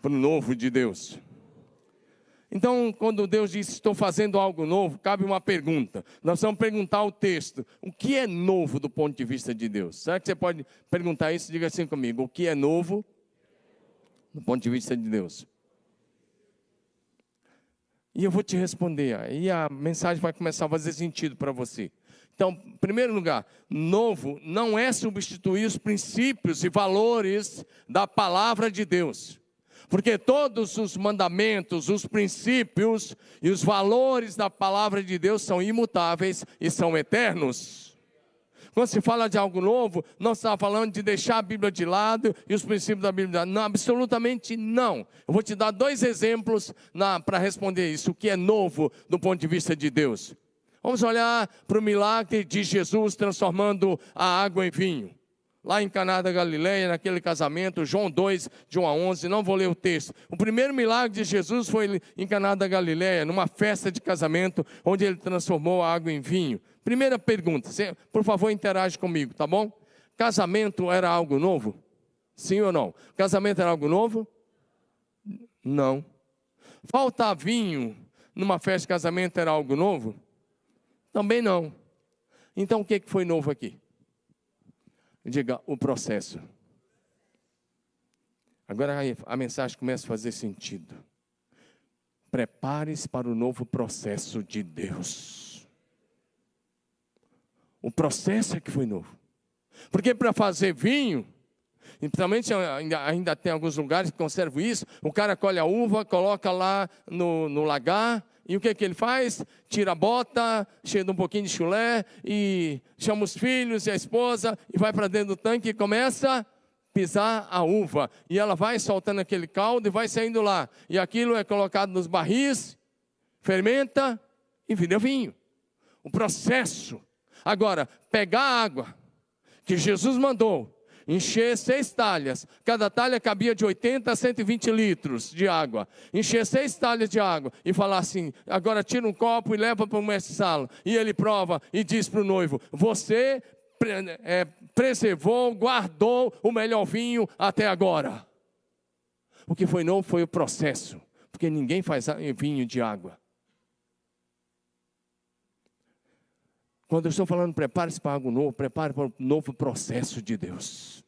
para o novo de Deus. Então, quando Deus diz, estou fazendo algo novo, cabe uma pergunta. Nós vamos perguntar o texto. O que é novo do ponto de vista de Deus? Será que você pode perguntar isso? Diga assim comigo. O que é novo do ponto de vista de Deus? E eu vou te responder. Aí a mensagem vai começar a fazer sentido para você. Então, em primeiro lugar, novo não é substituir os princípios e valores da palavra de Deus. Porque todos os mandamentos, os princípios e os valores da palavra de Deus são imutáveis e são eternos. Quando se fala de algo novo, não está falando de deixar a Bíblia de lado e os princípios da Bíblia de lado. Não, absolutamente não. Eu vou te dar 2 exemplos para responder isso. O que é novo do ponto de vista de Deus? Vamos olhar para o milagre de Jesus transformando a água em vinho. Lá em Caná da Galileia, naquele casamento, João 2, de 1 a 11, não vou ler o texto. O primeiro milagre de Jesus foi em Caná da Galileia, numa festa de casamento, onde ele transformou a água em vinho. Primeira pergunta, por favor, interage comigo, tá bom? Casamento era algo novo? Sim ou não? Casamento era algo novo? Não. Faltar vinho numa festa de casamento era algo novo? Também não. Então o que foi novo aqui? Diga, o processo. Agora a mensagem começa a fazer sentido. Prepare-se para o novo processo de Deus. O processo é que foi novo. Porque para fazer vinho, e principalmente ainda tem alguns lugares que conservam isso, o cara colhe a uva, coloca lá no lagar, e o que ele faz? Tira a bota, cheia de um pouquinho de chulé, e chama os filhos e a esposa, e vai para dentro do tanque e começa a pisar a uva. E ela vai soltando aquele caldo e vai saindo lá. E aquilo é colocado nos barris, fermenta e vira vinho. O processo. Agora, pegar a água que Jesus mandou, encher 6 talhas, cada talha cabia de 80 a 120 litros de água, encher 6 talhas de água e falar assim: agora tira um copo e leva para o mestre-sala, e ele prova e diz para o noivo: você preservou, guardou o melhor vinho até agora. O que foi novo foi o processo, porque ninguém faz vinho de água. Quando eu estou falando prepare-se para algo novo, prepare para o novo processo de Deus.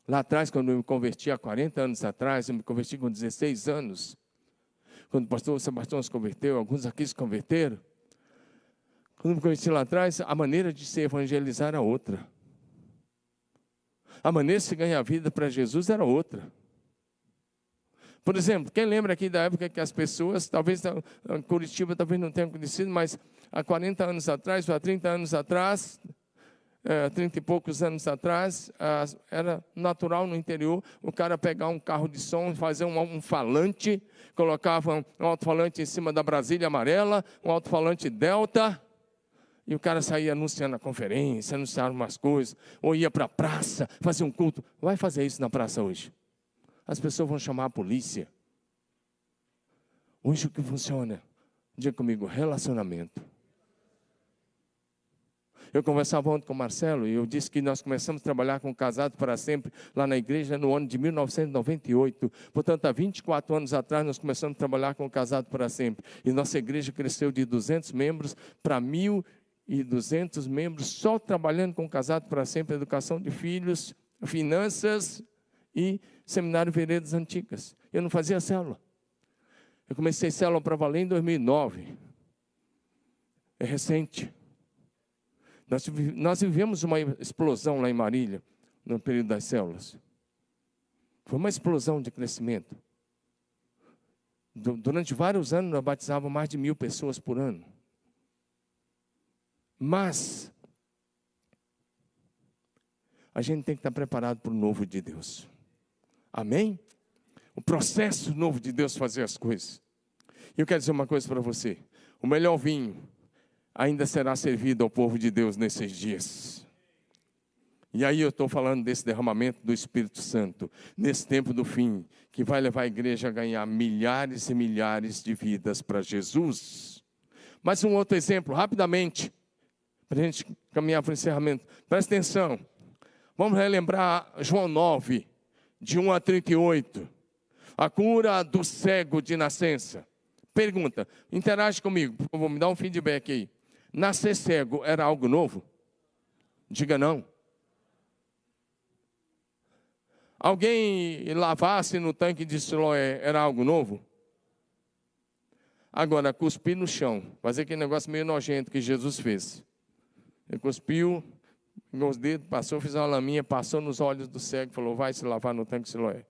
Lá atrás, quando eu me converti há 40 anos atrás, eu me converti com 16 anos. Quando o pastor Sebastião se converteu, alguns aqui se converteram. Quando eu me converti lá atrás, a maneira de se evangelizar era outra. A maneira de se ganhar vida para Jesus era outra. Por exemplo, quem lembra aqui da época que as pessoas, talvez Curitiba talvez não tenha conhecido, mas há 40 anos atrás, ou há 30 anos atrás, 30 e poucos anos atrás, era natural no interior o cara pegar um carro de som, fazer um falante, colocava um alto-falante em cima da Brasília amarela, um alto-falante Delta, e o cara saía anunciando a conferência, anunciando umas coisas, ou ia para a praça, fazer um culto. Vai fazer isso na praça hoje. As pessoas vão chamar a polícia. Hoje o que funciona? Diga comigo, relacionamento. Eu conversava ontem com o Marcelo e eu disse que nós começamos a trabalhar com Casado para Sempre lá na igreja no ano de 1998. Portanto, há 24 anos atrás nós começamos a trabalhar com Casado para Sempre. E nossa igreja cresceu de 200 membros para 1.200 membros, só trabalhando com Casado para Sempre, educação de filhos, finanças e Seminário Veredas Antigas. Eu não fazia célula. Eu comecei célula para valer em 2009. É recente. Nós vivemos uma explosão lá em Marília, no período das células. Foi uma explosão de crescimento. Durante vários anos, nós batizávamos mais de 1.000 pessoas por ano. Mas a gente tem que estar preparado para o novo de Deus. Amém? O processo novo de Deus fazer as coisas. E eu quero dizer uma coisa para você. O melhor vinho ainda será servido ao povo de Deus nesses dias. E aí eu estou falando desse derramamento do Espírito Santo, nesse tempo do fim, que vai levar a igreja a ganhar milhares e milhares de vidas para Jesus. Mas um outro exemplo, rapidamente, para a gente caminhar para o encerramento. Presta atenção. Vamos relembrar João 9, de 1 a 38. A cura do cego de nascença. Pergunta, interage comigo, por favor, me dá um feedback aí. Nascer cego era algo novo? Diga não. Alguém lavasse no tanque de Siloé era algo novo? Agora, cuspir no chão, fazer aquele negócio meio nojento que Jesus fez. Ele cuspiu, pegou os dedos, passou, fez uma laminha, passou nos olhos do cego e falou: vai se lavar no tanque de Siloé.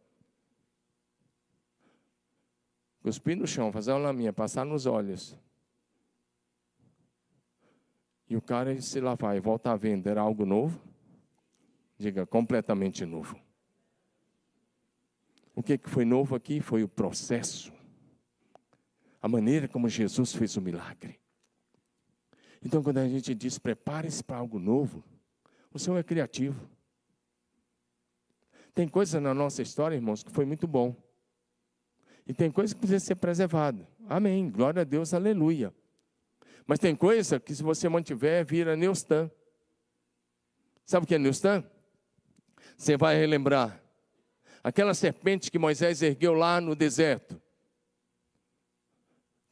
Cuspir no chão, fazer uma laminha, passar nos olhos. E o cara se lavar e voltar a vendo, era algo novo? Diga, completamente novo. O que foi novo aqui foi o processo. A maneira como Jesus fez o milagre. Então, quando a gente diz, prepare-se para algo novo, o Senhor é criativo. Tem coisa na nossa história, irmãos, que foi muito bom. E tem coisa que precisa ser preservada. Amém, glória a Deus, aleluia. Mas tem coisa que se você mantiver, vira Neustan. Sabe o que é Neustan? Você vai relembrar. Aquela serpente que Moisés ergueu lá no deserto.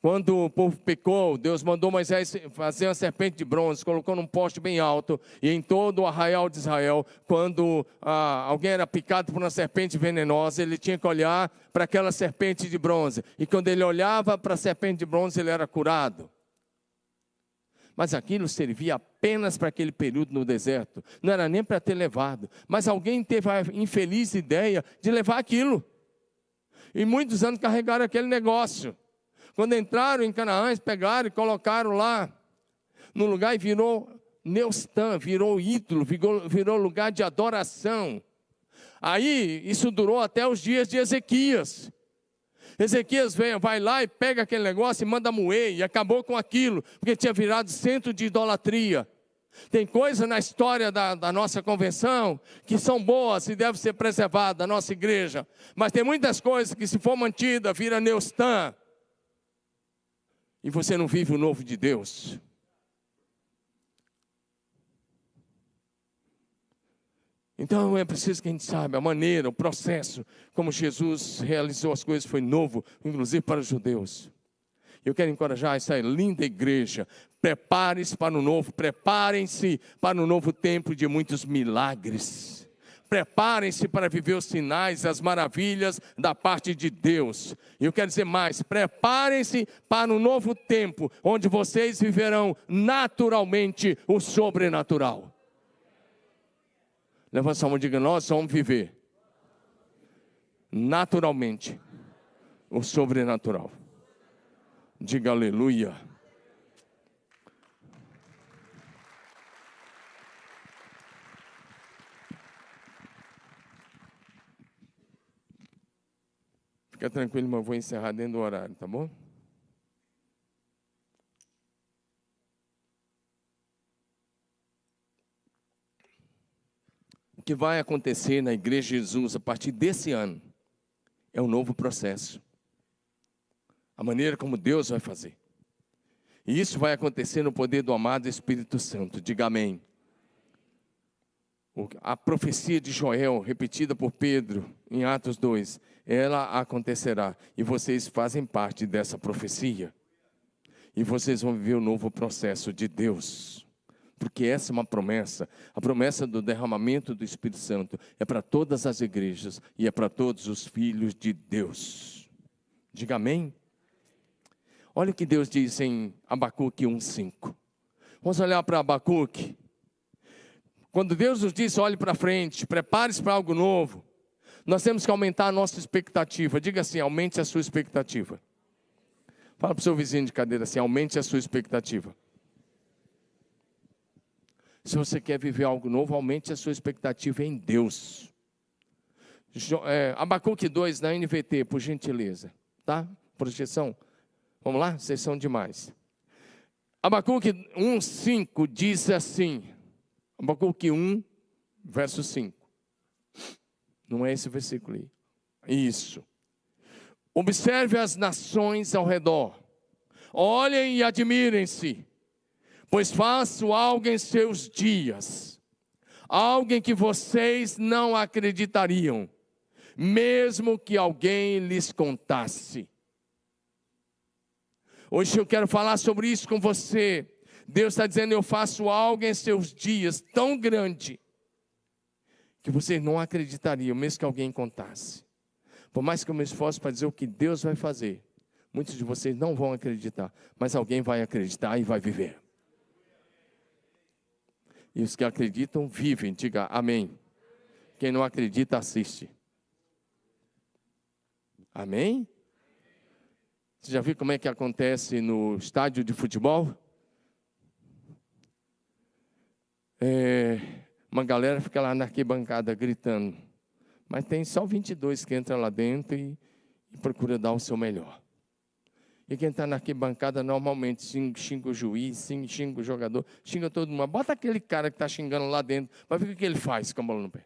Quando o povo pecou, Deus mandou Moisés fazer uma serpente de bronze, colocou num poste bem alto, e em todo o arraial de Israel, quando alguém era picado por uma serpente venenosa, ele tinha que olhar para aquela serpente de bronze, e quando ele olhava para a serpente de bronze, ele era curado. Mas aquilo servia apenas para aquele período no deserto, não era nem para ter levado, mas alguém teve a infeliz ideia de levar aquilo, e muitos anos carregaram aquele negócio. Quando entraram em Canaã, eles pegaram e colocaram lá no lugar e virou Neustan, virou ídolo, virou lugar de adoração. Aí isso durou até os dias de Ezequias. Ezequias vai lá e pega aquele negócio e manda moer, e acabou com aquilo, porque tinha virado centro de idolatria. Tem coisas na história da nossa convenção que são boas e devem ser preservadas, da nossa igreja. Mas tem muitas coisas que, se for mantida, vira Neustan. E você não vive o novo de Deus. Então é preciso que a gente saiba a maneira, o processo, como Jesus realizou as coisas foi novo, inclusive para os judeus. Eu quero encorajar essa linda igreja. Prepare-se para o novo, preparem-se para o novo tempo de muitos milagres. Preparem-se para viver os sinais, as maravilhas da parte de Deus. E eu quero dizer mais, preparem-se para um novo tempo, onde vocês viverão naturalmente o sobrenatural. Levanta a mão e diga, nós vamos viver naturalmente o sobrenatural. Diga aleluia. Fica tranquilo, mas eu vou encerrar dentro do horário, tá bom? O que vai acontecer na Igreja de Jesus a partir desse ano é um novo processo. A maneira como Deus vai fazer. E isso vai acontecer no poder do amado Espírito Santo. Diga amém. A profecia de Joel, repetida por Pedro em Atos 2, ela acontecerá. E vocês fazem parte dessa profecia. E vocês vão viver o novo processo de Deus. Porque essa é uma promessa. A promessa do derramamento do Espírito Santo é para todas as igrejas e é para todos os filhos de Deus. Diga amém. Olha o que Deus diz em Abacuque 1:5. Vamos olhar para Abacuque. Quando Deus nos diz, olhe para frente, prepare-se para algo novo, nós temos que aumentar a nossa expectativa. Diga assim, aumente a sua expectativa. Fala para o seu vizinho de cadeira assim, aumente a sua expectativa. Se você quer viver algo novo, aumente a sua expectativa em Deus. Abacuque 2 na NVT, por gentileza. Tá? Projeção. Vamos lá? Vocês são demais. Abacuque 1:5 diz assim. Abacuque 1, verso 5. Não é esse versículo aí. Isso. Observe as nações ao redor. Olhem e admirem-se. Pois faço algo em seus dias. Algo em que vocês não acreditariam. Mesmo que alguém lhes contasse. Hoje eu quero falar sobre isso com você. Deus está dizendo, eu faço algo em seus dias tão grande, que vocês não acreditariam, mesmo que alguém contasse. Por mais que eu me esforce para dizer o que Deus vai fazer, muitos de vocês não vão acreditar, mas alguém vai acreditar e vai viver. E os que acreditam, vivem, diga amém. Quem não acredita, assiste. Amém? Você já viu como é que acontece no estádio de futebol? Uma galera fica lá na arquibancada gritando. Mas tem só 22 que entram lá dentro e procura dar o seu melhor. E quem está na arquibancada normalmente xinga o juiz, xinga o jogador, xinga todo mundo. Bota aquele cara que está xingando lá dentro, vai ver o que ele faz com a bola no pé.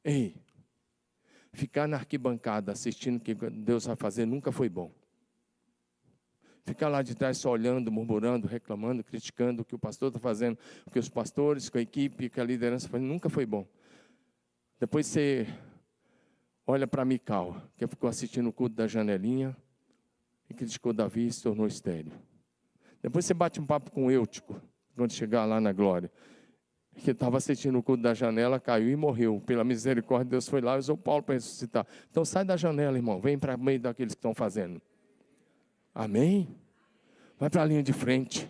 Ei, ficar na arquibancada assistindo o que Deus vai fazer nunca foi bom. Ficar lá de trás só olhando, murmurando, reclamando, criticando o que o pastor está fazendo, o que os pastores, com a equipe, com a liderança fazem, nunca foi bom. Depois você olha para Mical, que ficou assistindo o culto da janelinha e criticou Davi e se tornou estéril. Depois você bate um papo com Eutico, quando chegar lá na glória, que estava assistindo o culto da janela, caiu e morreu. Pela misericórdia, Deus foi lá e usou Paulo para ressuscitar. Então sai da janela, irmão, vem para o meio daqueles que estão fazendo. Amém? Vai para a linha de frente.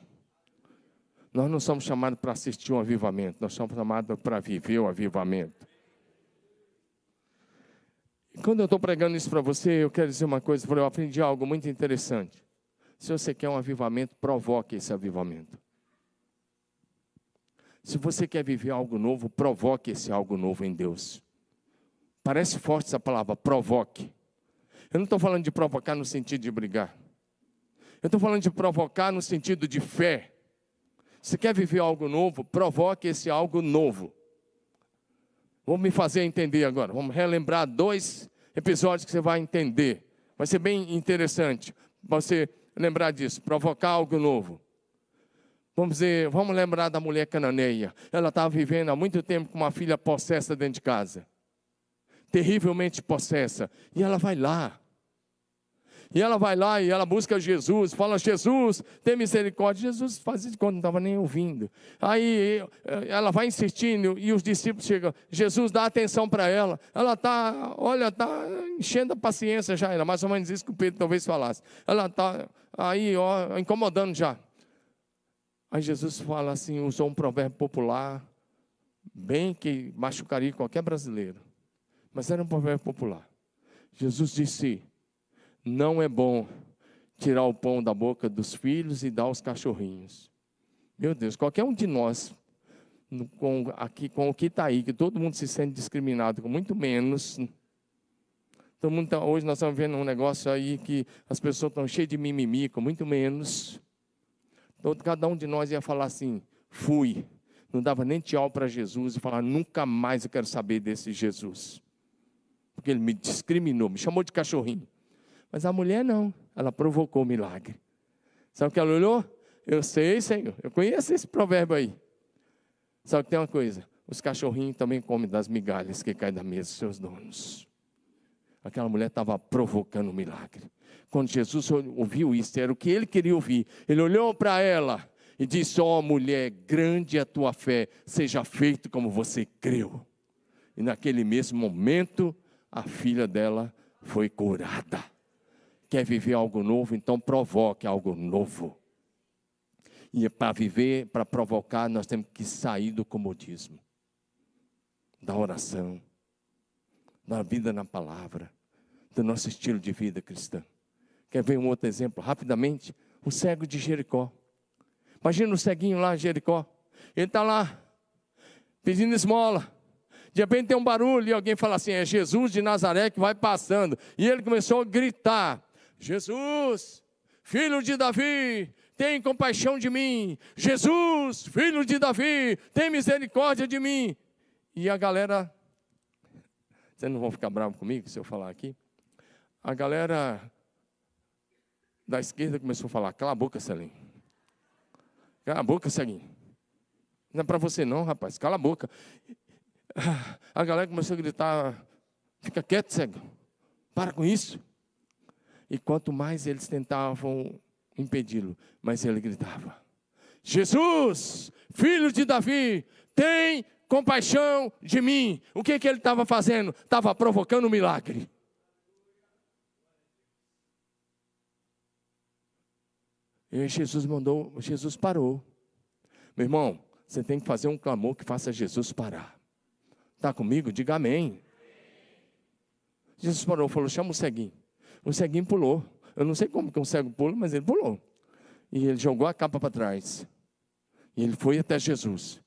Nós não somos chamados para assistir um avivamento, nós somos chamados para viver o avivamento. E quando eu estou pregando isso para você, eu quero dizer uma coisa, eu aprendi algo muito interessante. Se você quer um avivamento, provoque esse avivamento. Se você quer viver algo novo, provoque esse algo novo em Deus. Parece forte essa palavra, provoque. Eu não estou falando de provocar no sentido de brigar. Eu estou falando de provocar no sentido de fé. Você quer viver algo novo? Provoque esse algo novo. Vou me fazer entender agora. Vamos relembrar 2 episódios que você vai entender. Vai ser bem interessante você lembrar disso. Provocar algo novo. Vamos lembrar da mulher cananeia. Ela estava vivendo há muito tempo com uma filha possessa dentro de casa. Terrivelmente possessa. E ela vai lá. E ela busca Jesus, fala: Jesus, tem misericórdia. Jesus fazia de conta, não estava nem ouvindo. Aí ela vai insistindo e os discípulos chegam. Jesus dá atenção para ela. Ela está enchendo a paciência já. Era mais ou menos isso que o Pedro talvez falasse. Ela está aí, incomodando já. Aí Jesus fala assim, usou um provérbio popular, bem que machucaria qualquer brasileiro. Mas era um provérbio popular. Jesus disse: não é bom tirar o pão da boca dos filhos e dar aos cachorrinhos. Meu Deus, qualquer um de nós, com o que está aí, que todo mundo se sente discriminado, com muito menos. Todo mundo hoje nós estamos vendo um negócio aí que as pessoas estão cheias de mimimi, com muito menos. Cada um de nós ia falar assim: fui. Não dava nem tchau para Jesus e falar: nunca mais eu quero saber desse Jesus. Porque ele me discriminou, me chamou de cachorrinho. Mas a mulher não, ela provocou o milagre. Sabe o que ela olhou? Eu sei, Senhor, eu conheço esse provérbio aí. Sabe que tem uma coisa? Os cachorrinhos também comem das migalhas que caem da mesa dos seus donos. Aquela mulher estava provocando o milagre. Quando Jesus ouviu isso, era o que ele queria ouvir. Ele olhou para ela e disse: ó mulher, grande é a tua fé, seja feito como você creu. E naquele mesmo momento, a filha dela foi curada. Quer viver algo novo? Então provoque algo novo. E para viver, para provocar, nós temos que sair do comodismo, da oração, da vida na palavra, do nosso estilo de vida cristã. Quer ver um outro exemplo? Rapidamente, o cego de Jericó. Imagina o ceguinho lá em Jericó. Ele está lá, pedindo esmola. De repente tem um barulho e alguém fala assim: é Jesus de Nazaré que vai passando. E ele começou a gritar: Jesus, filho de Davi, tem compaixão de mim. Jesus, filho de Davi, tem misericórdia de mim. E a galera, vocês não vão ficar bravos comigo se eu falar aqui? A galera da esquerda começou a falar: cala a boca, Celinho. Cala a boca, Celinho. Não é para você não, rapaz, cala a boca. A galera começou a gritar: fica quieto, cego, para com isso. E quanto mais eles tentavam impedi-lo, mais ele gritava: Jesus, filho de Davi, tem compaixão de mim. O que ele estava fazendo? Estava provocando um milagre. E aí Jesus parou. Meu irmão, você tem que fazer um clamor que faça Jesus parar. Está comigo? Diga amém. Jesus parou, falou: chama o ceguinho. O ceguinho pulou. Eu não sei como que um cego pula, mas ele pulou. E ele jogou a capa para trás. E ele foi até Jesus.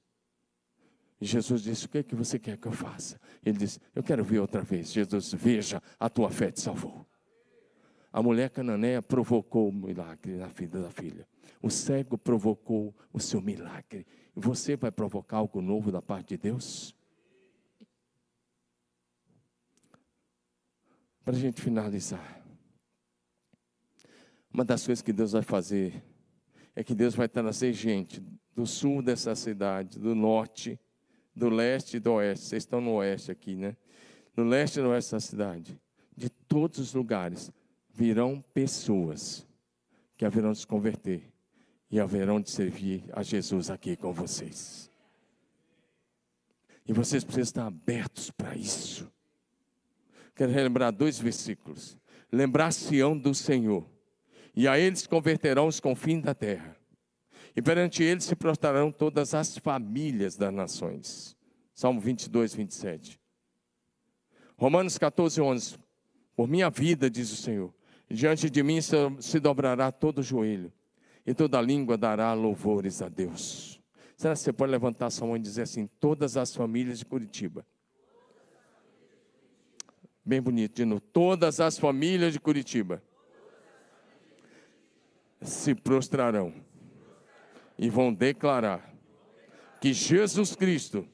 E Jesus disse: o que é que você quer que eu faça? Ele disse: eu quero ver outra vez. Jesus: veja, a tua fé te salvou. A mulher cananeia provocou o milagre na vida da filha. O cego provocou o seu milagre. E você vai provocar algo novo da parte de Deus? Para a gente finalizar, uma das coisas que Deus vai fazer é que Deus vai trazer gente do sul dessa cidade, do norte, do leste e do oeste. Vocês estão no oeste aqui, né? No leste e no oeste da cidade, de todos os lugares, virão pessoas que haverão de se converter e haverão de servir a Jesus aqui com vocês. E vocês precisam estar abertos para isso. Quero relembrar 2 versículos. Lembrar-se-ão do Senhor, e a eles converterão os confins da terra. E perante eles se prostrarão todas as famílias das nações. Salmo 22, 27. Romanos 14, 11. Por minha vida, diz o Senhor, diante de mim se dobrará todo o joelho, e toda língua dará louvores a Deus. Será que você pode levantar sua mão e dizer assim: todas as famílias de Curitiba? Bem bonito, de novo. Todas as famílias de Curitiba se prostrarão e vão declarar que Jesus Cristo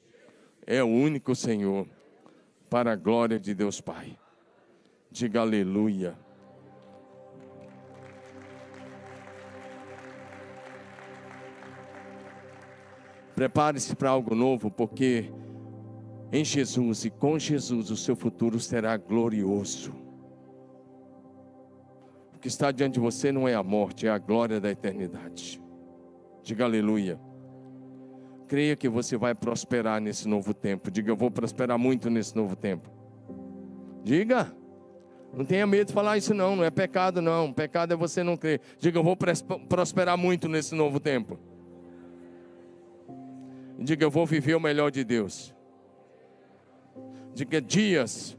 é o único Senhor, para a glória de Deus Pai. Diga aleluia. Prepare-se para algo novo, porque em Jesus e com Jesus o seu futuro será glorioso. O que está diante de você não é a morte, é a glória da eternidade. Diga aleluia. Creia que você vai prosperar nesse novo tempo. Diga, eu vou prosperar muito nesse novo tempo. Diga. Não tenha medo de falar isso não é pecado não. Pecado é você não crer. Diga, eu vou prosperar muito nesse novo tempo. Diga, eu vou viver o melhor de Deus. Diga, dias,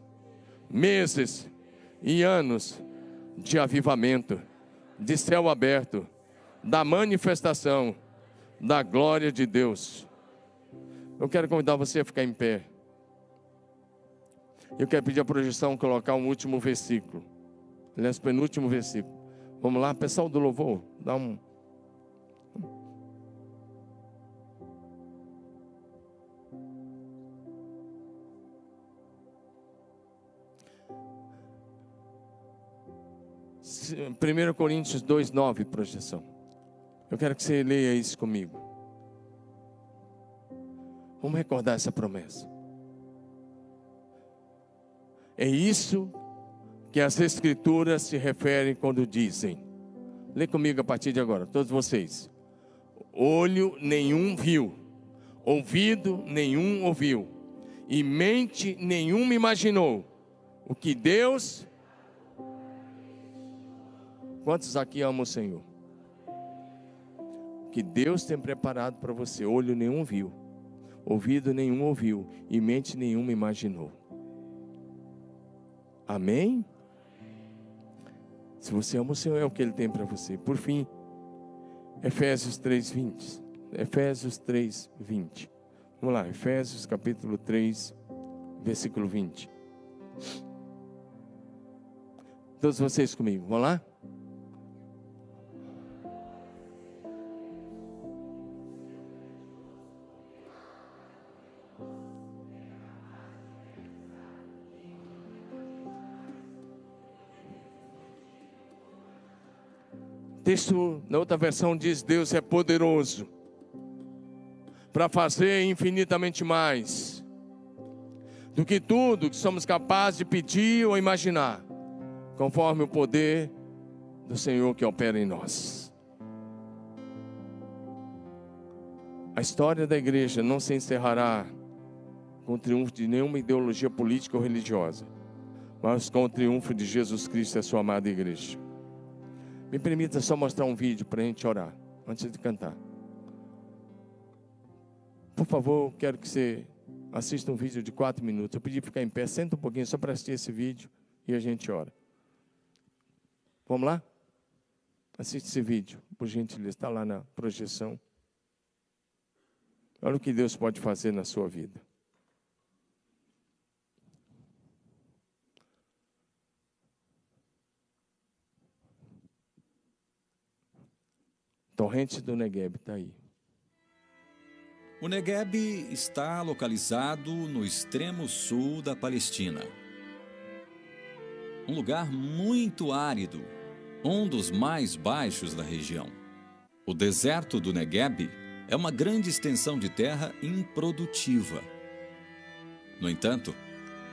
meses e anos de avivamento, de céu aberto, da manifestação da glória de Deus. Eu quero convidar você a ficar em pé. Eu quero pedir a projeção colocar um último versículo. Aliás, penúltimo versículo. Vamos lá, pessoal do louvor, dá um... Primeiro Coríntios 2:9, projeção. Eu quero que você leia isso comigo. Vamos recordar essa promessa. É isso que as Escrituras se referem quando dizem. Lê comigo a partir de agora, todos vocês. Olho nenhum viu, ouvido nenhum ouviu, e mente nenhuma imaginou o que Deus... Quantos aqui amam o Senhor? Que Deus tem preparado para você. Olho nenhum viu, ouvido nenhum ouviu, e mente nenhuma imaginou. Amém? Se você ama o Senhor, é o que Ele tem para você. Por fim, Efésios 3:20. Efésios 3:20. Vamos lá, Efésios capítulo 3, versículo 20. Todos vocês comigo, vamos lá? O texto, na outra versão, diz: Deus é poderoso para fazer infinitamente mais do que tudo que somos capazes de pedir ou imaginar, conforme o poder do Senhor que opera em nós. A história da igreja não se encerrará com o triunfo de nenhuma ideologia política ou religiosa, mas com o triunfo de Jesus Cristo e a sua amada igreja. Me permita só mostrar um vídeo para a gente orar, antes de cantar. Por favor, quero que você assista um vídeo de 4 minutos. Eu pedi para ficar em pé, senta um pouquinho só para assistir esse vídeo e a gente ora. Vamos lá? Assiste esse vídeo, por gentileza, está lá na projeção. Olha o que Deus pode fazer na sua vida. Torrente do Negueb está aí. O Negueb está localizado no extremo sul da Palestina. Um lugar muito árido, um dos mais baixos da região. O deserto do Negueb é uma grande extensão de terra improdutiva. No entanto,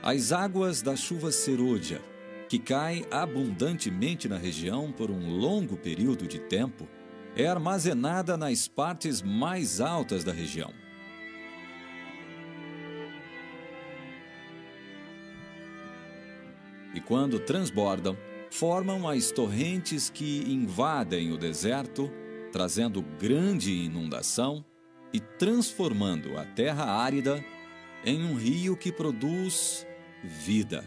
as águas da chuva serôdia, que cai abundantemente na região por um longo período de tempo, é armazenada nas partes mais altas da região. E quando transbordam, formam as torrentes que invadem o deserto, trazendo grande inundação e transformando a terra árida em um rio que produz vida.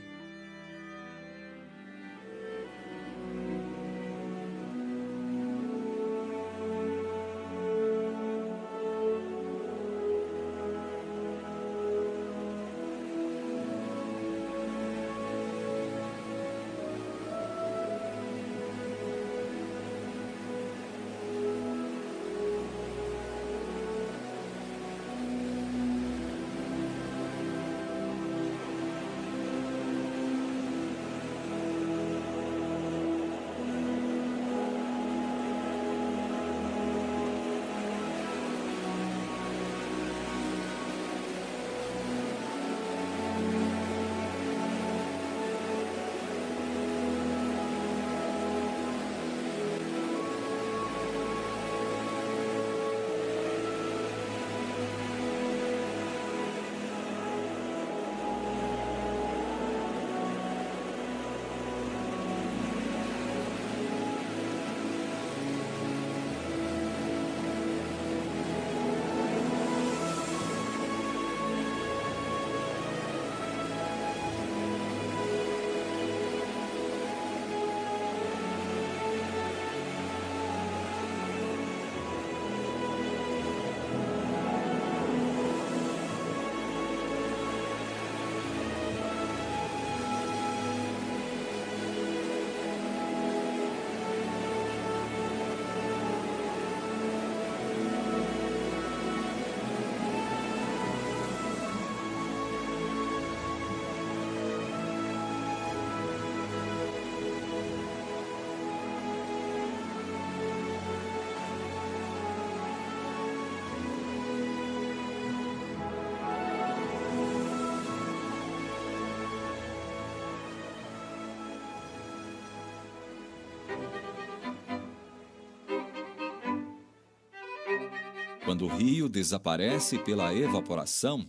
Quando o rio desaparece pela evaporação,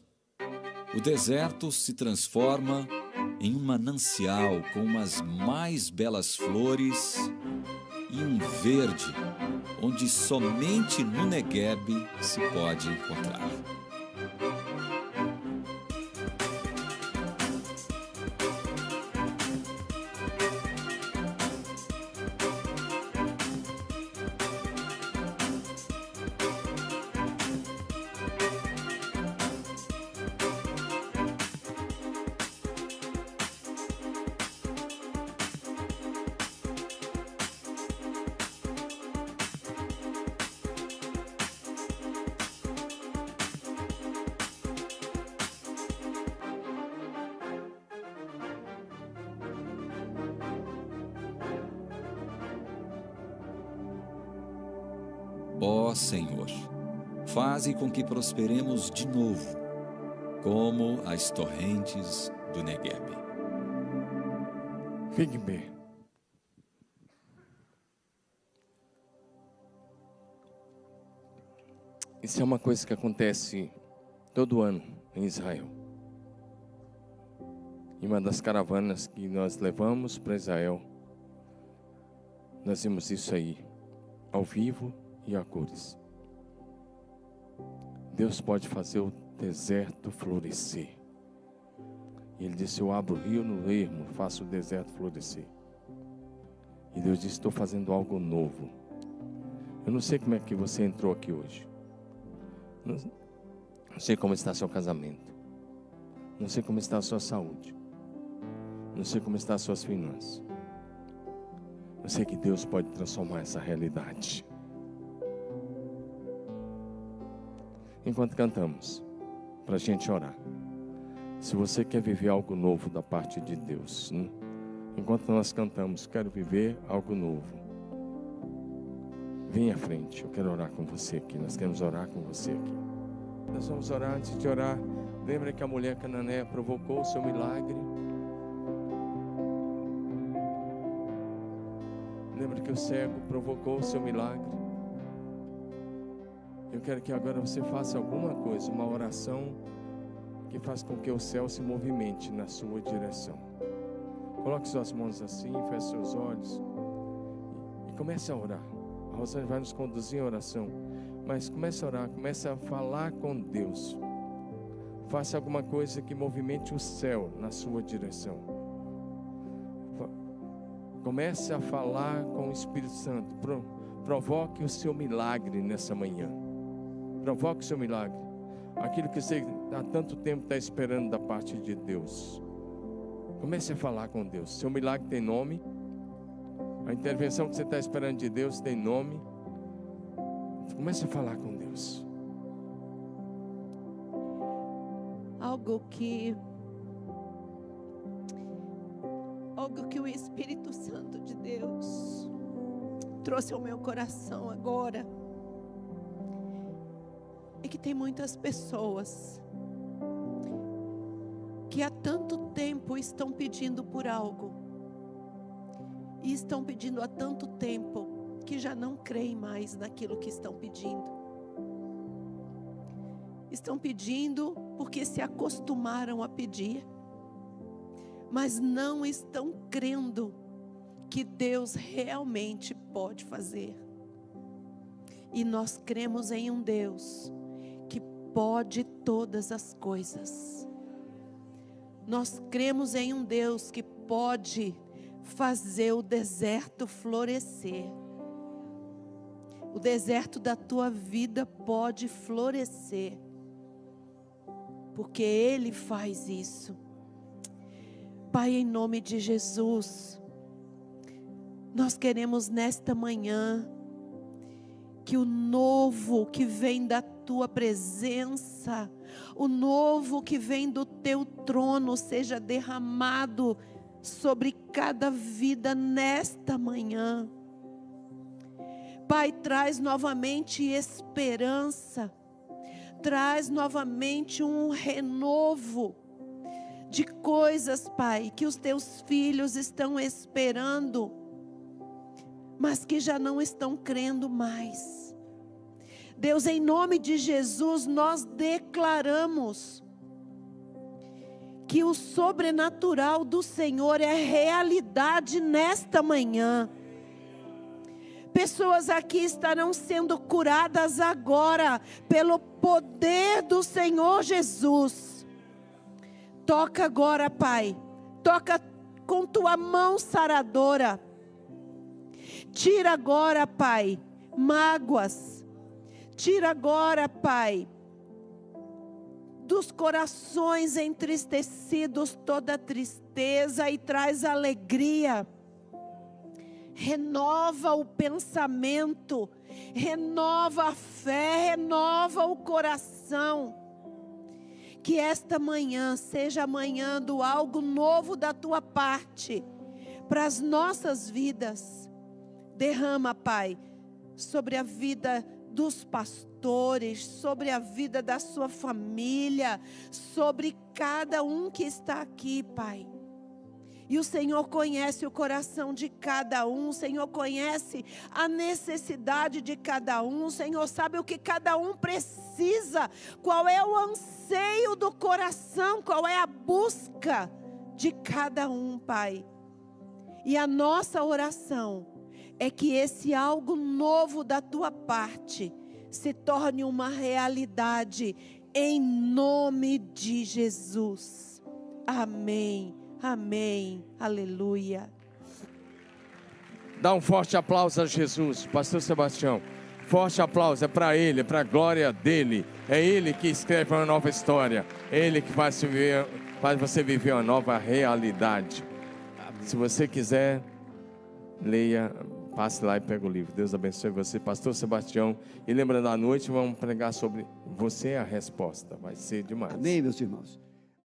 o deserto se transforma em um manancial com as mais belas flores e um verde, onde somente no Negueb se pode encontrar. Ó Senhor, faze com que prosperemos de novo, como as torrentes do Negueb. Fique bem. Isso é uma coisa que acontece todo ano em Israel. Em uma das caravanas que nós levamos para Israel, nós vimos isso aí, ao vivo e a cores. Deus pode fazer o deserto florescer. Ele disse: eu abro o rio no ermo, faço o deserto florescer. E Deus disse: estou fazendo algo novo. Eu não sei como é que você entrou aqui hoje. Não sei como está seu casamento. Não sei como está a sua saúde. Não sei como estão as suas finanças. Eu sei que Deus pode transformar essa realidade. Enquanto cantamos, para a gente orar. Se você quer viver algo novo da parte de Deus, né? Enquanto nós cantamos, quero viver algo novo. Vem à frente, eu quero orar com você aqui. Nós queremos orar com você aqui. Nós vamos orar. Antes de orar, lembra que a mulher cananeia provocou o seu milagre? Lembra que o cego provocou o seu milagre? Eu quero que agora você faça alguma coisa, uma oração que faz com que o céu se movimente na sua direção. Coloque suas mãos assim, feche seus olhos e comece a orar. A Rosane vai nos conduzir em oração, mas comece a orar, comece a falar com Deus. Faça alguma coisa que movimente o céu na sua direção. Comece a falar com o Espírito Santo. Provoque o seu milagre nessa manhã. Provoque o seu milagre. Aquilo que você há tanto tempo está esperando da parte de Deus. Comece a falar com Deus. Seu milagre tem nome. A intervenção que você está esperando de Deus tem nome. Comece a falar com Deus. Algo que o Espírito Santo de Deus trouxe ao meu coração agora é que tem muitas pessoas que há tanto tempo estão pedindo por algo e estão pedindo há tanto tempo que já não creem mais naquilo que estão pedindo. Estão pedindo porque se acostumaram a pedir, mas não estão crendo que Deus realmente pode fazer. E nós cremos em um Deus que pode todas as coisas. Nós cremos em um Deus que pode fazer o deserto florescer. O deserto da tua vida pode florescer, porque Ele faz isso. Pai, em nome de Jesus, nós queremos nesta manhã que o novo que vem da tua presença, o novo que vem do teu trono seja derramado sobre cada vida nesta manhã. Pai, traz novamente esperança, traz novamente um renovo de coisas, Pai, que os teus filhos estão esperando, mas que já não estão crendo mais. Deus, em nome de Jesus, nós declaramos que o sobrenatural do Senhor é realidade nesta manhã. Pessoas aqui estarão sendo curadas agora, pelo poder do Senhor Jesus. Toca agora, Pai. Toca com tua mão saradora. Tira agora, Pai, mágoas. Tira agora, Pai, dos corações entristecidos toda tristeza e traz alegria. Renova o pensamento, renova a fé, renova o coração. Que esta manhã seja a manhã do algo novo da tua parte para as nossas vidas. Derrama, Pai, sobre a vida dos pastores, sobre a vida da sua família, sobre cada um que está aqui, Pai. E o Senhor conhece o coração de cada um, o Senhor conhece a necessidade de cada um, o Senhor sabe o que cada um precisa, qual é o anseio do coração, qual é a busca de cada um, Pai. E a nossa oração é que esse algo novo da tua parte se torne uma realidade, em nome de Jesus. Amém. Amém, aleluia. Dá um forte aplauso a Jesus, Pastor Sebastião. Forte aplauso, é para Ele, é para a glória dEle. É Ele que escreve uma nova história. É Ele que faz você viver uma nova realidade. Se você quiser, leia, passe lá e pega o livro. Deus abençoe você, Pastor Sebastião. E lembrando, à noite vamos pregar sobre Você é a Resposta. Vai ser demais. Amém, meus irmãos.